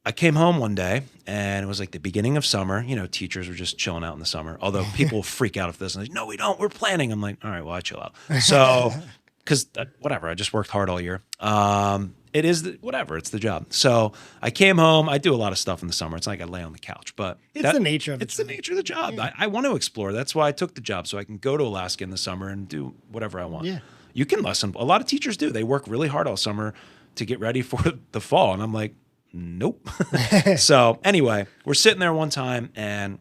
I came home one day and it was like the beginning of summer. You know, teachers were just chilling out in the summer, although people freak out if this. And like, no, we don't. We're planning. I'm like, all right, well, I chill out. So, because whatever, I just worked hard all year. It is whatever. It's the job. So I came home. I do a lot of stuff in the summer. It's not like I lay on the couch, but it's the nature of it. It's the nature of the job. Yeah. I want to explore. That's why I took the job, so I can go to Alaska in the summer and do whatever I want. Yeah. You can lesson. A lot of teachers do. They work really hard all summer to get ready for the fall. And I'm like, nope. So anyway, we're sitting there one time and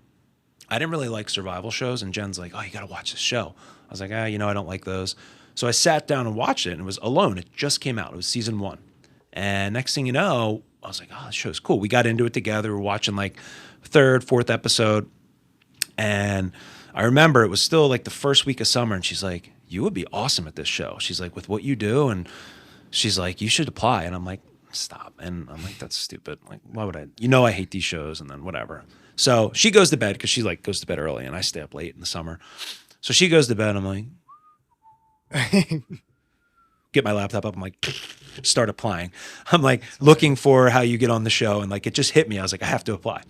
I didn't really like survival shows. And Jen's like, oh, you got to watch this show. I was like, I don't like those. So I sat down and watched it, and it was Alone. It just came out. It was season 1. And next thing you know, I was like, oh, this show's cool. We got into it together. We're watching like 3rd, 4th episode. And I remember it was still like the first week of summer. And she's like, you would be awesome at this show. She's like, with what you do. And she's like, you should apply. And I'm like, stop. And I'm like, that's stupid. Like, why would I? I hate these shows, and then whatever. So she goes to bed because she like goes to bed early and I stay up late in the summer. So she goes to bed. I'm like, get my laptop up. I'm like, start applying. I'm like looking for how you get on the show. And like, it just hit me. I was like, I have to apply.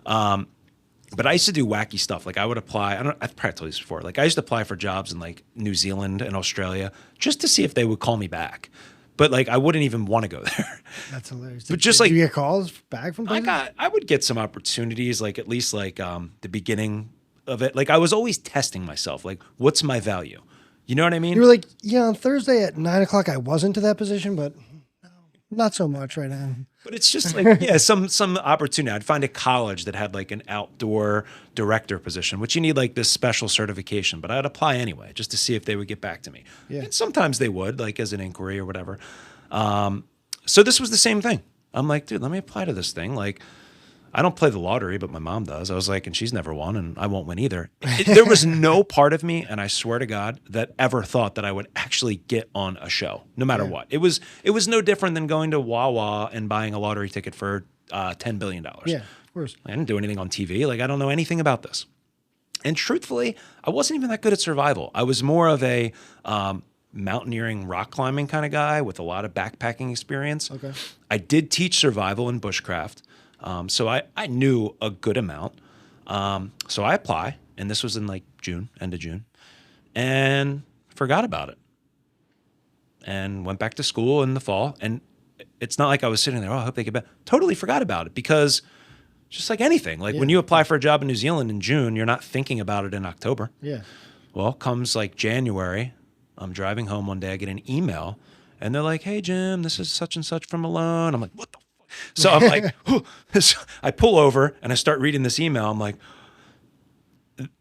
But I used to do wacky stuff. Like I would apply. I've probably told you this before. Like I used to apply for jobs in like New Zealand and Australia just to see if they would call me back. But like I wouldn't even want to go there. That's hilarious. But just like, do you get calls back from places? I would get some opportunities, like at least like the beginning of it. Like I was always testing myself. Like, what's my value? You know what I mean? You were like, yeah, on Thursday at 9:00, I wasn't to that position, but no, not so much right now. But it's just like, yeah, some opportunity. I'd find a college that had like an outdoor director position, which you need like this special certification. But I'd apply anyway, just to see if they would get back to me. Yeah. And sometimes they would, like as an inquiry or whatever. So this was the same thing. I'm like, dude, let me apply to this thing. Like, I don't play the lottery, but my mom does. I was like, and she's never won, and I won't win either. There was no part of me, and I swear to God, that ever thought that I would actually get on a show, no matter what. It was no different than going to Wawa and buying a lottery ticket for $10 billion. Yeah. Of course. I didn't do anything on TV. Like, I don't know anything about this. And truthfully, I wasn't even that good at survival. I was more of a mountaineering, rock climbing kind of guy with a lot of backpacking experience. Okay. I did teach survival and bushcraft. So I knew a good amount. So I apply, and this was in like June, end of June, and forgot about it. And went back to school in the fall. And it's not like I was sitting there, oh, I hope they get back. Totally forgot about it, because just like anything, like when you apply for a job in New Zealand in June, you're not thinking about it in October. Yeah. Well, comes like January, I'm driving home one day, I get an email, and they're like, hey, Jim, this is such and such from Malone. I'm like, what the fuck? So I'm like, I pull over and I start reading this email. I'm like,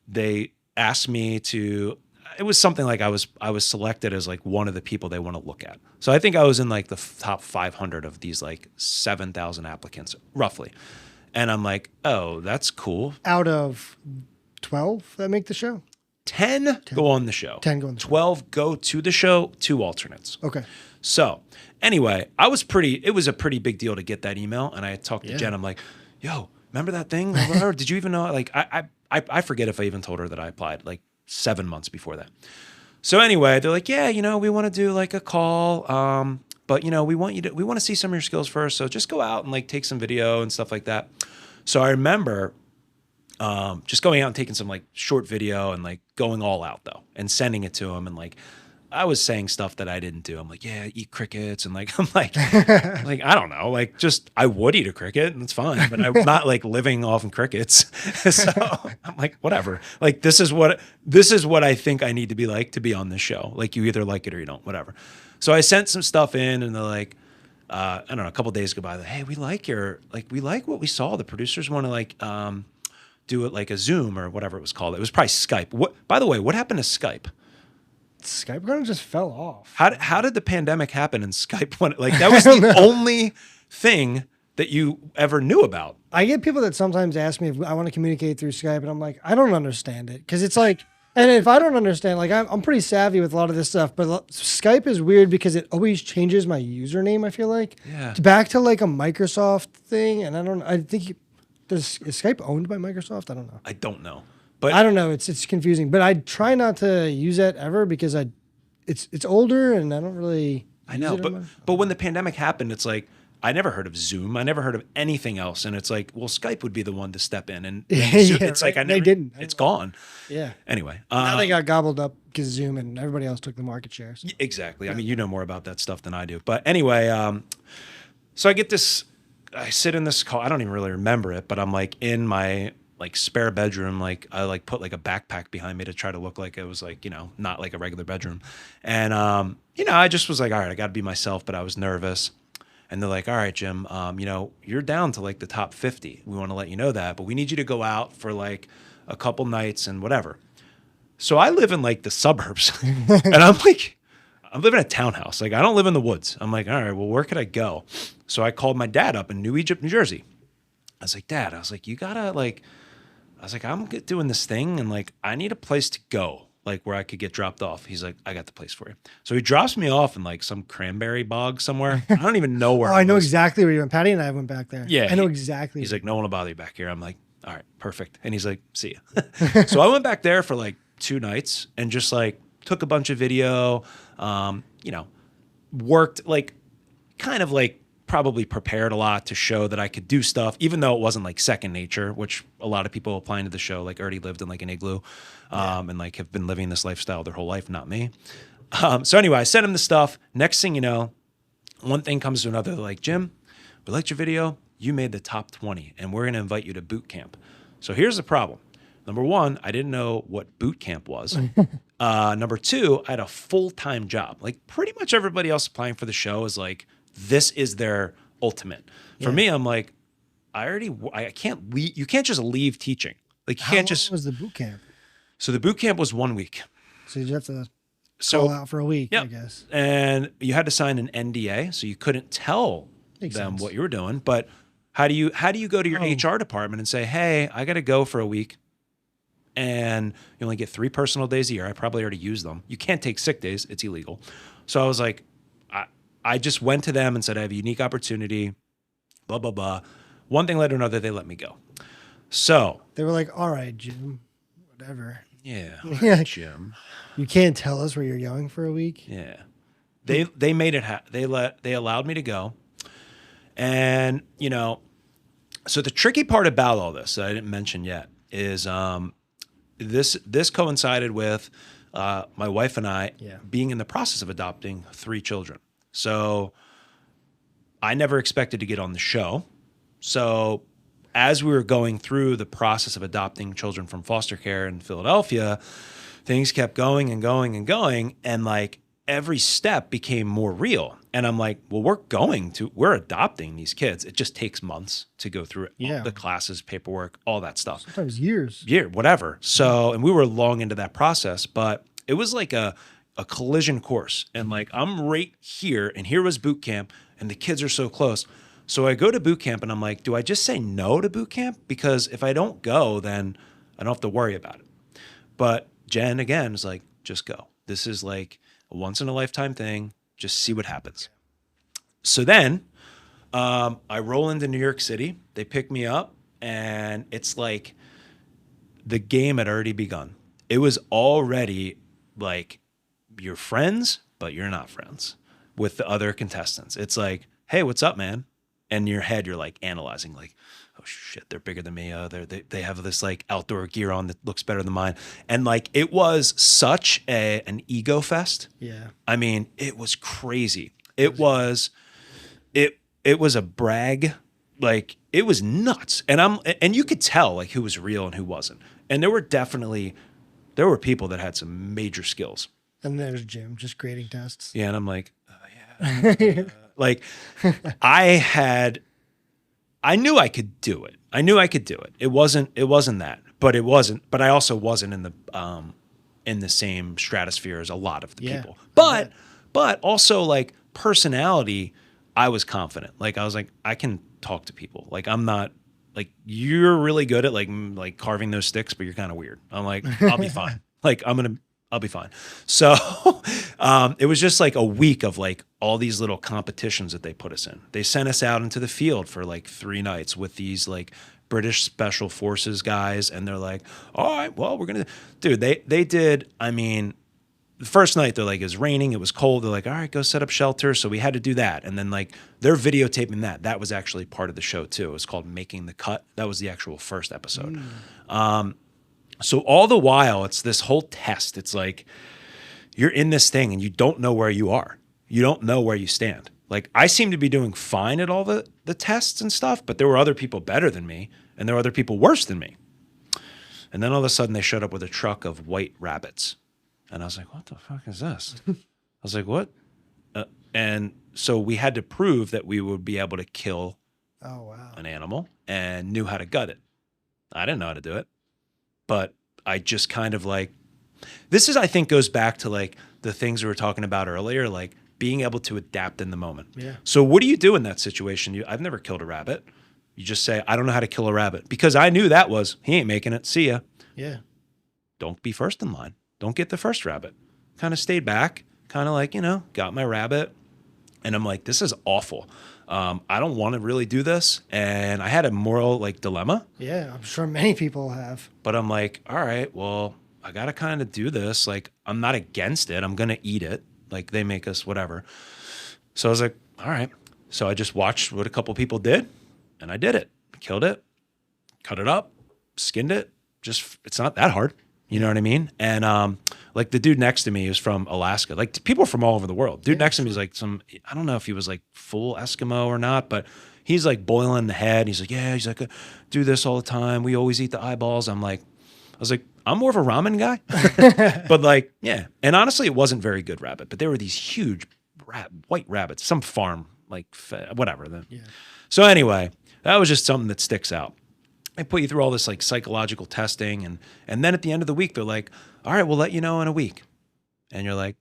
they asked me to, it was something like I was selected as like one of the people they want to look at. So I think I was in like the top 500 of these like 7,000 applicants, roughly. And I'm like, oh, that's cool. Out of 12 that make the show? 10 go on the show. 10 go on the show. 12 go to the show, 2 alternates. Okay. So anyway, it was a pretty big deal to get that email. And I talked to Jen. I'm like, yo, remember that thing? Did you even know? Like, I forget if I even told her that I applied like 7 months before that. So anyway, they're like, yeah, we want to do like a call. But we want to see some of your skills first. So just go out and like take some video and stuff like that. So I remember just going out and taking some like short video and like going all out though and sending it to them. And like, I was saying stuff that I didn't do. I'm like, yeah, eat crickets. And like, I'm like, like, I don't know, like just, I would eat a cricket and it's fine, but I'm not like living off of crickets. So I'm like, whatever. Like, this is what I think I need to be like to be on this show. Like, you either like it or you don't, whatever. So I sent some stuff in, and they're like, I don't know, a couple of days go by, like, hey, we like what we saw. The producers want to like do it like a Zoom or whatever it was called. It was probably Skype. By the way, what happened to Skype? Skype kind of just fell off. How did the pandemic happen and Skype went, like, that was the only thing that you ever knew about? I get people that sometimes ask me if I want to communicate through Skype, and I'm like, I don't understand it, because it's like, and if I don't understand, like, I'm pretty savvy with a lot of this stuff, but Skype is weird because it always changes my username, I feel like. Yeah. It's back to like a Microsoft thing, and I think is Skype owned by Microsoft? I don't know. I don't know. But I don't know. It's confusing, but I try not to use that ever because it's older and I don't really. I know, but when the pandemic happened, it's like I never heard of Zoom. I never heard of anything else, and it's like, well, Skype would be the one to step in, and it's like they didn't. It's gone. Yeah. Anyway, now they got gobbled up because Zoom and everybody else took the market shares. Exactly. Yeah. I mean, you know more about that stuff than I do. But anyway, so I get this. I sit in this call. I don't even really remember it, but I'm like in my like spare bedroom, like I like put like a backpack behind me to try to look like it was like, not like a regular bedroom. And, I just was like, all right, I got to be myself, but I was nervous. And they're like, all right, Jim, you're down to like the top 50. We want to let you know that, but we need you to go out for like a couple nights and whatever. So I live in like the suburbs and I'm living in a townhouse. Like, I don't live in the woods. I'm like, all right, well, where could I go? So I called my dad up in New Egypt, New Jersey. I was like, Dad, you gotta like, I'm doing this thing and like, I need a place to go, like where I could get dropped off. He's like, I got the place for you. So he drops me off in like some cranberry bog somewhere. I don't even know where. I know exactly where you went. Patty and I went back there. Yeah. I know exactly. He's like, no one will bother you back here. I'm like, all right, perfect. And he's like, see ya. So I went back there for like 2 nights and just like took a bunch of video, worked like kind of like probably prepared a lot to show that I could do stuff, even though it wasn't like second nature, which a lot of people applying to the show like already lived in like an igloo and like have been living this lifestyle their whole life, not me. So anyway, I sent him the stuff. Next thing you know, one thing comes to another. They're like, Jim, we liked your video. You made the top 20 and we're going to invite you to boot camp. So here's the problem. Number 1, I didn't know what boot camp was. Number 2, I had a full-time job. Like pretty much everybody else applying for the show is like, this is their ultimate. For me, I'm like, I can't leave. You can't just leave teaching. Like you can't just. How long was the boot camp? So the boot camp was 1 week. So you have to call out for a week, I guess. And you had to sign an NDA, so you couldn't tell them what you were doing. But how do you go to your HR department and say, hey, I got to go for a week, and you only get 3 personal days a year. I probably already used them. You can't take sick days. It's illegal. So I was like, I just went to them and said, I have a unique opportunity, blah, blah, blah. one thing led to another. They let me go. So They were like, all right, Jim, whatever. yeah, Yeah. Jim. You can't tell us where you're going for a week. Yeah, they made it. They allowed me to go, and so the tricky part about all this that I didn't mention yet is this coincided with my wife and I being in the process of adopting 3 children. So I never expected to get on the show. So as we were going through the process of adopting children from foster care in Philadelphia, things kept going and going and going. And like every step became more real. And I'm like, well, we're adopting these kids. It just takes months to go through it. Yeah. The classes, paperwork, all that stuff. Sometimes years. Yeah, whatever. So, and we were long into that process, but it was like a collision course. And like, I'm right here, and here was boot camp, and the kids are so close. So I go to boot camp, and I'm like, do I just say no to boot camp? Because if I don't go, then I don't have to worry about it. But Jen, again, is like, just go. This is like a once in a lifetime thing. Just see what happens. So then I roll into New York City. They pick me up, and it's like the game had already begun. It was already like you're friends, but you're not friends with the other contestants. It's like, hey, what's up, man? And in your head, you're like analyzing, like, oh shit, they're bigger than me. They have this like outdoor gear on that looks better than mine. And like it was such an ego fest. Yeah. I mean, it was crazy. It was a brag. Like it was nuts. And you could tell like who was real and who wasn't. And there were people that had some major skills. And there's Jim just grading tests. Yeah, and I'm like, yeah. Like I knew I could do it. It wasn't that, but I also wasn't in the same stratosphere as a lot of the people. But also like personality, I was confident. Like I was like, I can talk to people. Like I'm not like, you're really good at like carving those sticks, but you're kind of weird. I'm like, I'll be fine. Like I'll be fine. So it was just like a week of like all these little competitions that they put us in. They sent us out into the field for like 3 nights with these like British Special Forces guys. And they're like, all right, well, we're going to, dude, they did, I mean, the first night they're like, it was raining, it was cold. They're like, all right, go set up shelter. So we had to do that. And then like they're videotaping that. That was actually part of the show too. It was called Making the Cut. That was the actual first episode. So all the while, it's this whole test. It's like you're in this thing and you don't know where you are. You don't know where you stand. Like I seem to be doing fine at all the tests and stuff, but there were other people better than me and there were other people worse than me. And then all of a sudden they showed up with a truck of white rabbits. And I was like, what the fuck is this? I was like, what? And so we had to prove that we would be able to kill an animal and knew how to gut it. I didn't know how to do it. But I just kind of like, this is, I think, goes back to like the things we were talking about earlier, like being able to adapt in the moment. Yeah. So what do you do in that situation? I've never killed a rabbit. You just say, I don't know how to kill a rabbit, because I knew that was, he ain't making it. See ya. Yeah. Don't be first in line. Don't get the first rabbit. Kind of stayed back, kind of like, got my rabbit. And I'm like, this is awful. I don't want to really do this. And I had a moral like dilemma. Yeah, I'm sure many people have. But I'm like, all right, well, I got to kind of do this. Like, I'm not against it. I'm going to eat it. Like, they make us whatever. So I was like, all right. So I just watched what a couple people did, and I did it. Killed it, cut it up, skinned it. It's not that hard. You know what I mean? And like the dude next to me is from Alaska. Like people from all over the world. Dude next to me is like I don't know if he was like full Eskimo or not, but he's like boiling the head. He's like, yeah, he's like, do this all the time. We always eat the eyeballs. I was like, I'm more of a ramen guy. But like, yeah. And honestly, it wasn't very good rabbit, but there were these huge white rabbits, some farm, like whatever. Yeah. So anyway, that was just something that sticks out. They put you through all this like psychological testing, and then at the end of the week, they're like, all right, we'll let you know in a week. And you're like,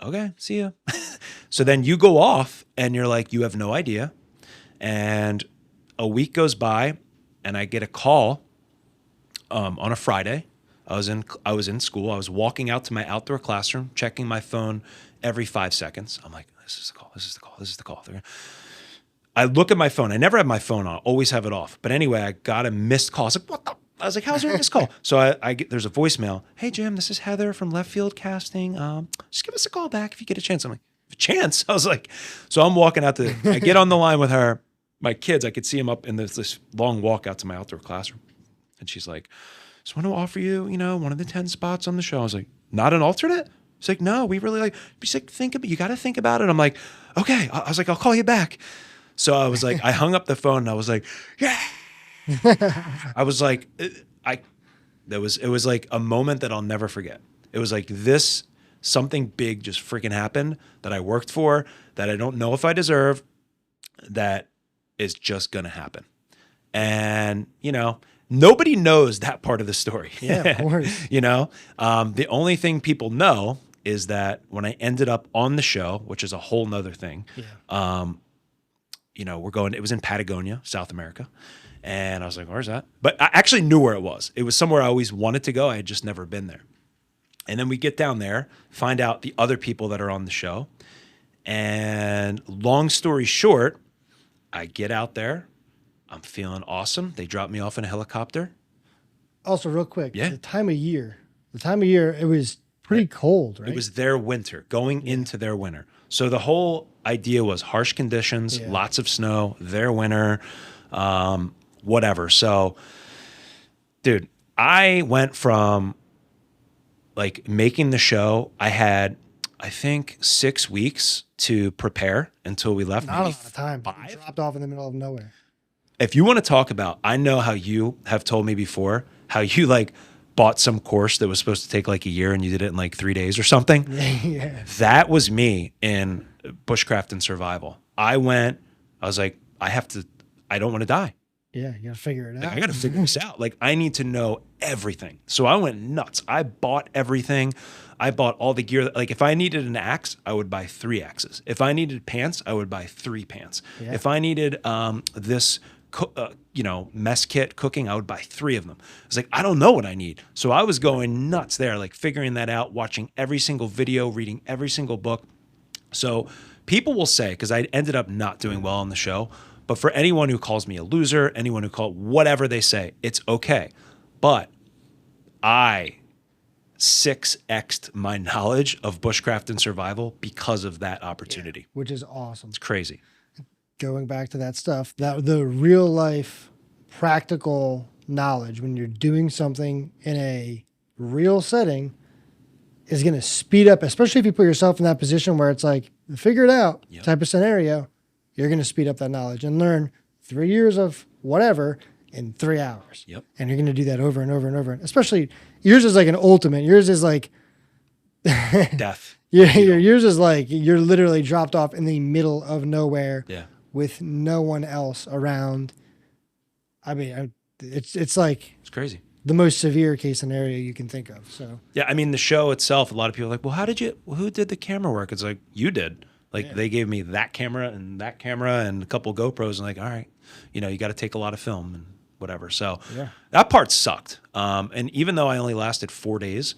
okay, see ya. So then you go off and you're like, you have no idea. And a week goes by and I get a call on a Friday. I was in school. I was walking out to my outdoor classroom, checking my phone every 5 seconds. I'm like, this is the call. I look at my phone. I never have my phone on. Always have it off. But anyway, I got a missed call. I was like, what the? I was like, how's there a missed call? So I get, there's a voicemail. Hey, Jim, this is Heather from Left Field Casting. Just give us a call back if you get a chance. I'm like, a chance? I was like, so I'm walking out I get on the line with her. My kids, I could see them up in this long walk out to my outdoor classroom. And she's like, just want to offer you, one of the 10 spots on the show. I was like, not an alternate? She's like, no, we really like, she's like, you got to think about it. I'm like, okay. I was like, I'll call you back. So I was like, I hung up the phone and I was like, yeah. I was like, it was like a moment that I'll never forget. It was like something big just freaking happened that I worked for, that I don't know if I deserve, that is just going to happen. And, nobody knows that part of the story. Yeah, of course. The only thing people know is that when I ended up on the show, which is a whole nother thing, it was in Patagonia, South America. And I was like, where's that? But I actually knew where it was. It was somewhere I always wanted to go. I had just never been there. And then we get down there, find out the other people that are on the show. And long story short, I get out there. I'm feeling awesome. They drop me off in a helicopter. Also, real quick, yeah. the time of year, it was pretty cold, right? It was their winter, going into their winter. So the whole idea was harsh conditions, lots of snow, their winter, whatever. So, dude, I went from like making the show. I had, I think, 6 weeks to prepare until we left. Not a lot of time. Dropped off in the middle of nowhere. If you want to talk about, I know how you have told me before, how you like bought some course that was supposed to take like a year and you did it in like 3 days or something. Yeah. That was me in bushcraft and survival. I was like, I don't want to die. Yeah, you got to figure it out. Like, I got to figure this out. Like, I need to know everything. So I went nuts. I bought everything. I bought all the gear. Like, if I needed an axe, I would buy 3 axes. If I needed pants, I would buy 3 pants. Yeah. If I needed this mess kit cooking, I would buy 3 of them. I was like, I don't know what I need. So I was going nuts there, like figuring that out, watching every single video, reading every single book. So people will say, because I ended up not doing well on the show, but for anyone who calls me a loser, anyone who whatever they say, it's okay. But I 6x'd my knowledge of bushcraft and survival because of that opportunity. Yeah, which is awesome. It's crazy. Going back to that stuff, that the real life practical knowledge when you're doing something in a real setting is going to speed up, especially if you put yourself in that position where it's like, figure it out type of scenario. You're going to speed up that knowledge and learn 3 years of whatever in 3 hours. Yep. And you're going to do that over and over and over. Especially yours is like an ultimate. Yours is like death. Yours is like you're literally dropped off in the middle of nowhere. Yeah. With no one else around. I mean, it's like it's crazy. The most severe case scenario you can think of. So yeah, I mean the show itself. A lot of people are like, well, who did the camera work? It's like you did. Like they gave me that camera and a couple GoPros and like, all right, you got to take a lot of film and whatever. So that part sucked. And even though I only lasted 4 days,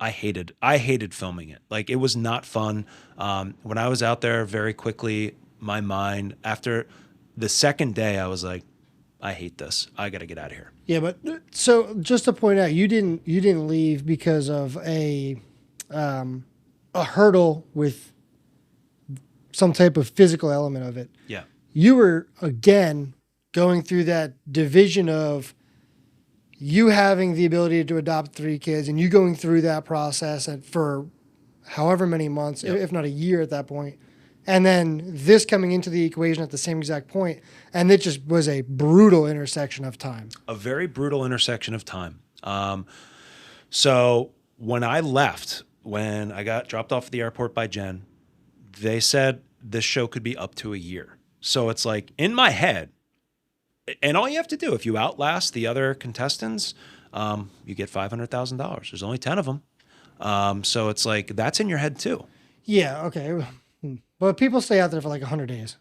I hated filming it. Like, it was not fun. When I was out there, very quickly, my mind, after the second day, I was like, I hate this. I got to get out of here. Yeah, but so just to point out, you didn't leave because of a hurdle with some type of physical element of it. Yeah. You were, again, going through that division of you having the ability to adopt 3 kids and you going through that process for however many months, if not a year at that point. And then this coming into the equation at the same exact point. And it just was a brutal intersection of time. A very brutal intersection of time. So when I left, when I got dropped off at the airport by Jen, they said this show could be up to a year. So it's like in my head, and all you have to do, if you outlast the other contestants, you get $500,000. There's only 10 of them. So it's like, that's in your head too. Yeah, okay. But people stay out there for like 100 days.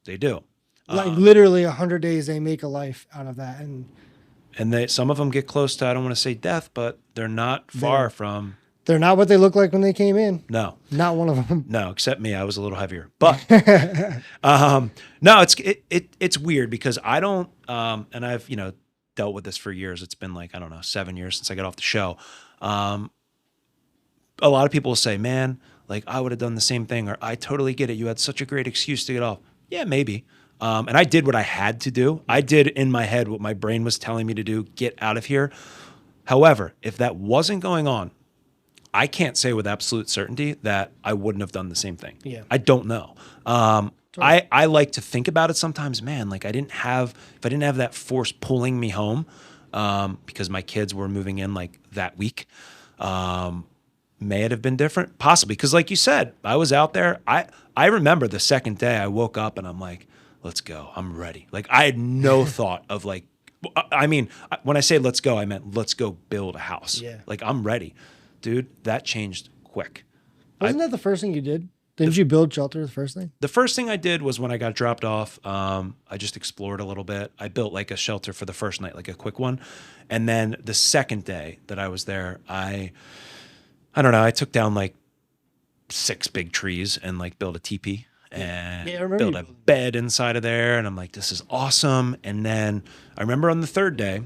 They do. Like literally 100 days, they make a life out of that. And some of them get close to, I don't want to say death, but they're not far from They're not what they look like when they came in. No, Not one of them. no, except me. I was a little heavier, but no, it's weird because I don't, and I've dealt with this for years. It's been like I don't know 7 years since I got off the show. A lot of people will say, "Man, like I would have done the same thing," or "I totally get it. You had such a great excuse to get off." Yeah, maybe. And I did what I had to do. I did in my head what my brain was telling me to do. Get out of here. However, if that wasn't going on, I can't say with absolute certainty that I wouldn't have done the same thing. Yeah. I don't know. I like to think about it sometimes, man, like if I didn't have that force pulling me home, because my kids were moving in like that week, may it have been different? Possibly. Cause like you said, I was out there. I remember the second day I woke up and I'm like, let's go. I'm ready. Like I had no thought of like, I mean, when I say let's go, I meant let's go build a house. Yeah. Like I'm ready. Dude, that changed quick. Wasn't that the first thing you did? Didn't you build shelter the first thing? The first thing I did was when I got dropped off, I just explored a little bit. I built like a shelter for the first night, like a quick one. And then the second day that I was there, I don't know, I took down like 6 big trees and like built a teepee and built a bed inside of there. And I'm like, this is awesome. And then I remember on the third day,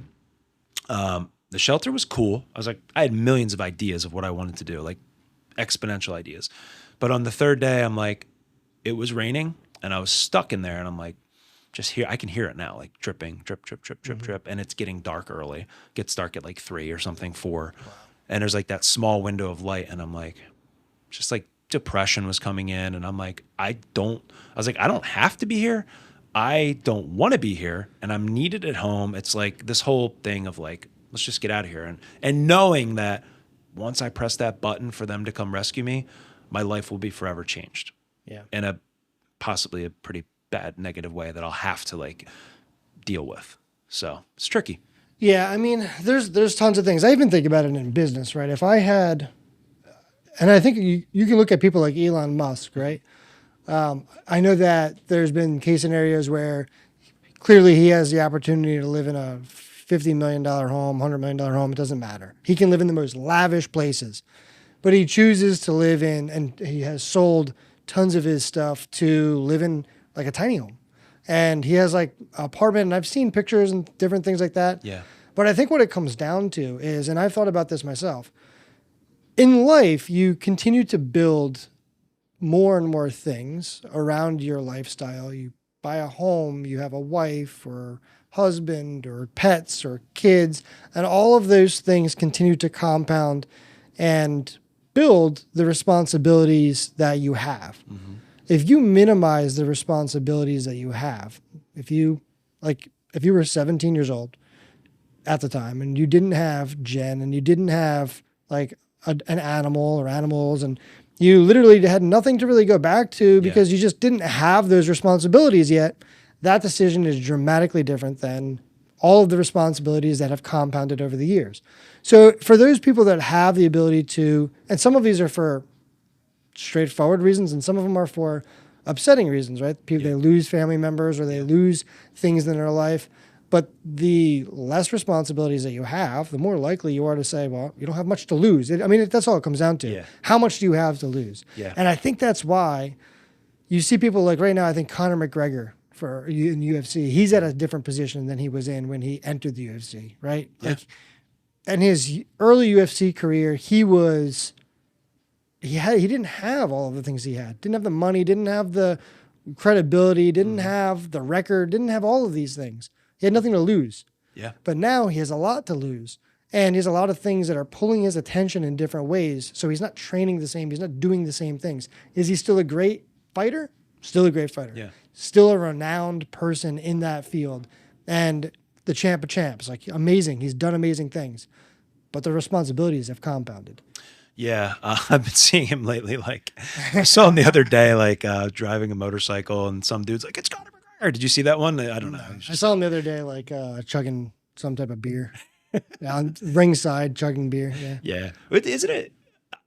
the shelter was cool. I was like, I had millions of ideas of what I wanted to do, like exponential ideas. But on the third day, I'm like, it was raining and I was stuck in there. And I'm like, I can hear it now, like dripping, drip, drip, drip, drip, drip. And it's getting dark early. It gets dark at like 3 or something, 4. Wow. And there's like that small window of light. And I'm like, just like depression was coming in. And I'm like, I don't have to be here. I don't want to be here. And I'm needed at home. It's like this whole thing of like, let's just get out of here. And knowing that once I press that button for them to come rescue me, my life will be forever changed. Yeah. In possibly a pretty bad negative way that I'll have to like deal with. So it's tricky. Yeah, I mean, there's tons of things. I even think about it in business, right? If I had, and I think you can look at people like Elon Musk, right? I know that there's been case scenarios where clearly he has the opportunity to live in a $50 million home, $100 million home. It doesn't matter. He can live in the most lavish places, but he chooses to live in, and he has sold tons of his stuff to live in like a tiny home. And he has like an apartment, and I've seen pictures and different things like that. Yeah. But I think what it comes down to is, and I've thought about this myself, in life, you continue to build more and more things around your lifestyle. You buy a home, you have a wife or husband or pets or kids, and all of those things continue to compound and build the responsibilities that you have. Mm-hmm. If you minimize the responsibilities that you have, if you were 17 years old at the time and you didn't have Jen and you didn't have like an animal or animals, and you literally had nothing to really go back to because you just didn't have those responsibilities yet, that decision is dramatically different than all of the responsibilities that have compounded over the years. So for those people that have the ability to, and some of these are for straightforward reasons, and some of them are for upsetting reasons, right? People, they lose family members or they lose things in their life. But the less responsibilities that you have, the more likely you are to say, well, you don't have much to lose. That's all it comes down to. Yeah. How much do you have to lose? Yeah. And I think that's why you see people like right now, I think Conor McGregor in UFC, he's at a different position than he was in when he entered the UFC, right? Yeah. Like, in his early UFC career, he didn't have all of the things he had. Didn't have the money, didn't have the credibility, didn't have the record, didn't have all of these things. He had nothing to lose. Yeah. But now he has a lot to lose. And he has a lot of things that are pulling his attention in different ways. So he's not training the same. He's not doing the same things. Is he still a great fighter? Still a great fighter. Yeah. Still a renowned person in that field. And the champ of champs. Like, amazing. He's done amazing things. But the responsibilities have compounded. Yeah, I've been seeing him lately. Like, I saw him the other day, like driving a motorcycle, and some dude's like, "It's Conor McGregor." Did you see that one? I don't know. I saw him the other day, like chugging some type of beer, on ringside chugging beer. Yeah, yeah. Isn't it?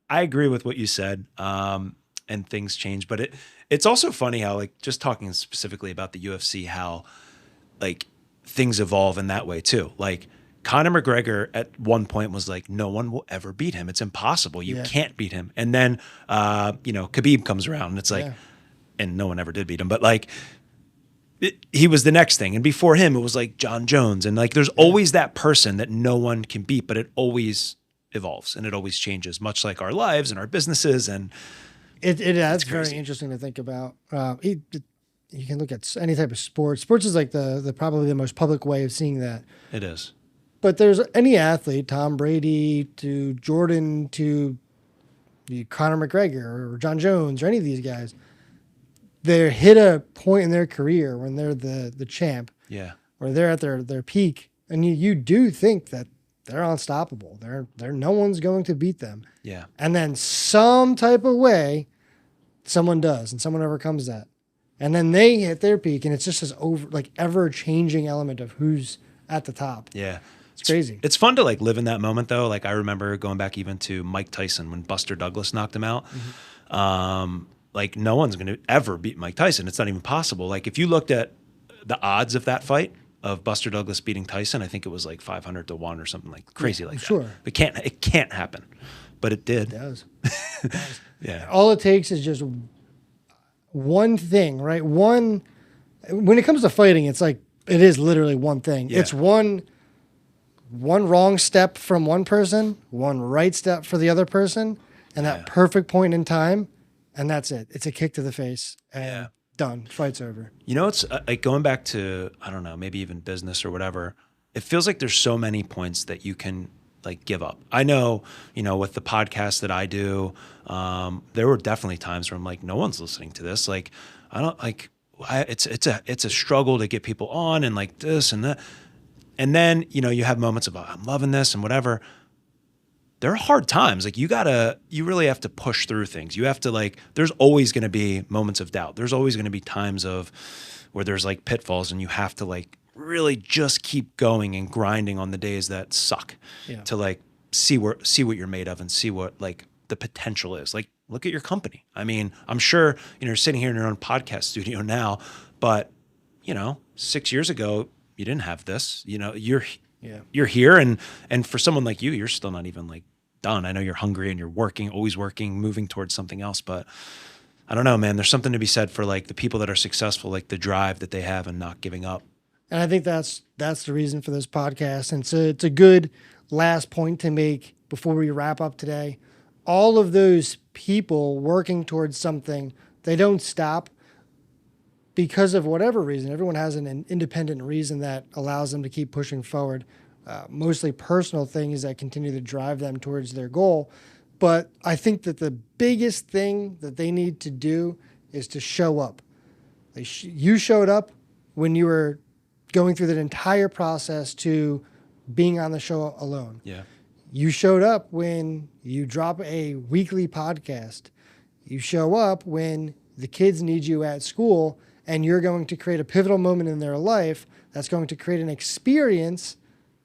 I agree with what you said, and things change, but it's also funny how, like, just talking specifically about the UFC, how like things evolve in that way too. Like, Conor McGregor at one point was like, no one will ever beat him. It's impossible. You can't beat him. And then, Khabib comes around and it's like, and no one ever did beat him, but like he was the next thing. And before him, it was like John Jones. And like, there's always that person that no one can beat, but it always evolves and it always changes, much like our lives and our businesses. And that's very interesting to think about. You can look at any type of sport. Sports is like the probably the most public way of seeing that. It is. But there's any athlete, Tom Brady to Jordan to Conor McGregor or John Jones or any of these guys, they hit a point in their career when they're the champ, or they're at their peak, and you do think that they're unstoppable. They're no one's going to beat them. Yeah. And then some type of way, someone does, and someone overcomes that. And then they hit their peak, and it's just this ever-changing element of who's at the top. Yeah. It's crazy. It's fun to like live in that moment though. Like I remember going back even to Mike Tyson when Buster Douglas knocked him out. Like no one's going to ever beat Mike Tyson. It's not even possible. Like if you looked at the odds of that fight of Buster Douglas beating Tyson, I think it was like 500 to 1 or something like crazy like that. Sure. It can't happen. But it did. It does. Yeah. All it takes is just one thing, right? When it comes to fighting, it's like it is literally one thing. Yeah. It's one wrong step from one person, one right step for the other person, and that perfect point in time, and that's it. It's a kick to the face, and done. Fight's over. You know, it's like going back to, I don't know, maybe even business or whatever. It feels like there's so many points that you can like give up. I know, with the podcast that I do, there were definitely times where I'm like, no one's listening to this. Like, it's a struggle to get people on and like this and that. And then, you have moments of, I'm loving this and whatever. There are hard times. Like you really have to push through things. You have to like, there's always going to be moments of doubt. There's always going to be times of where there's like pitfalls and you have to like really just keep going and grinding on the days that suck to like see what you're made of and see what like the potential is. Like look at your company. I mean, I'm sure, you're sitting here in your own podcast studio now, but 6 years ago, you didn't have this, you're here. And for someone like you, you're still not even like done. I know you're hungry and you're working, always working, moving towards something else. But I don't know, man, there's something to be said for like the people that are successful, like the drive that they have and not giving up. And I think that's the reason for this podcast. And so it's a good last point to make before we wrap up today. All of those people working towards something, they don't stop because of whatever reason. Everyone has an independent reason that allows them to keep pushing forward. Mostly personal things that continue to drive them towards their goal. But I think that the biggest thing that they need to do is to show up. You showed up when you were going through that entire process to being on the show alone. Yeah. You showed up when you drop a weekly podcast. You show up when the kids need you at school and you're going to create a pivotal moment in their life that's going to create an experience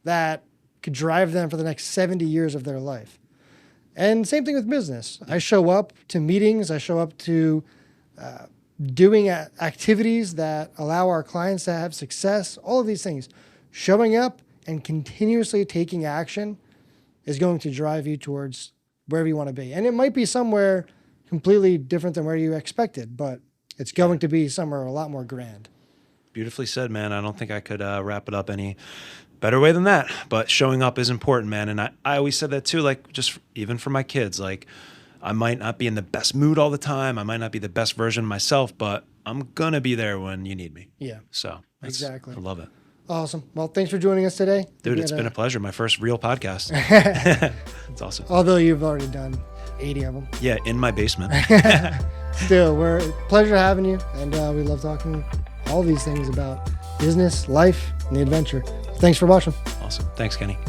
that could drive them for the next 70 years of their life. And same thing with business. I show up to meetings. I show up to doing activities that allow our clients to have success, all of these things. Showing up and continuously taking action is going to drive you towards wherever you want to be. And it might be somewhere completely different than where you expected, but it's going to be somewhere a lot more grand. Beautifully said, man. I don't think I could wrap it up any better way than that. But showing up is important, man. And I always said that too, like just even for my kids, like I might not be in the best mood all the time. I might not be the best version of myself, but I'm going to be there when you need me. Yeah. So exactly. I love it. Awesome. Well, thanks for joining us today. Dude, it's been a pleasure. My first real podcast. It's awesome. Although you've already done 80 of them. Yeah, in my basement. Still, we're pleasure having you. And we love talking all these things about business, life, and the adventure. Thanks for watching. Awesome. Thanks, Kenny.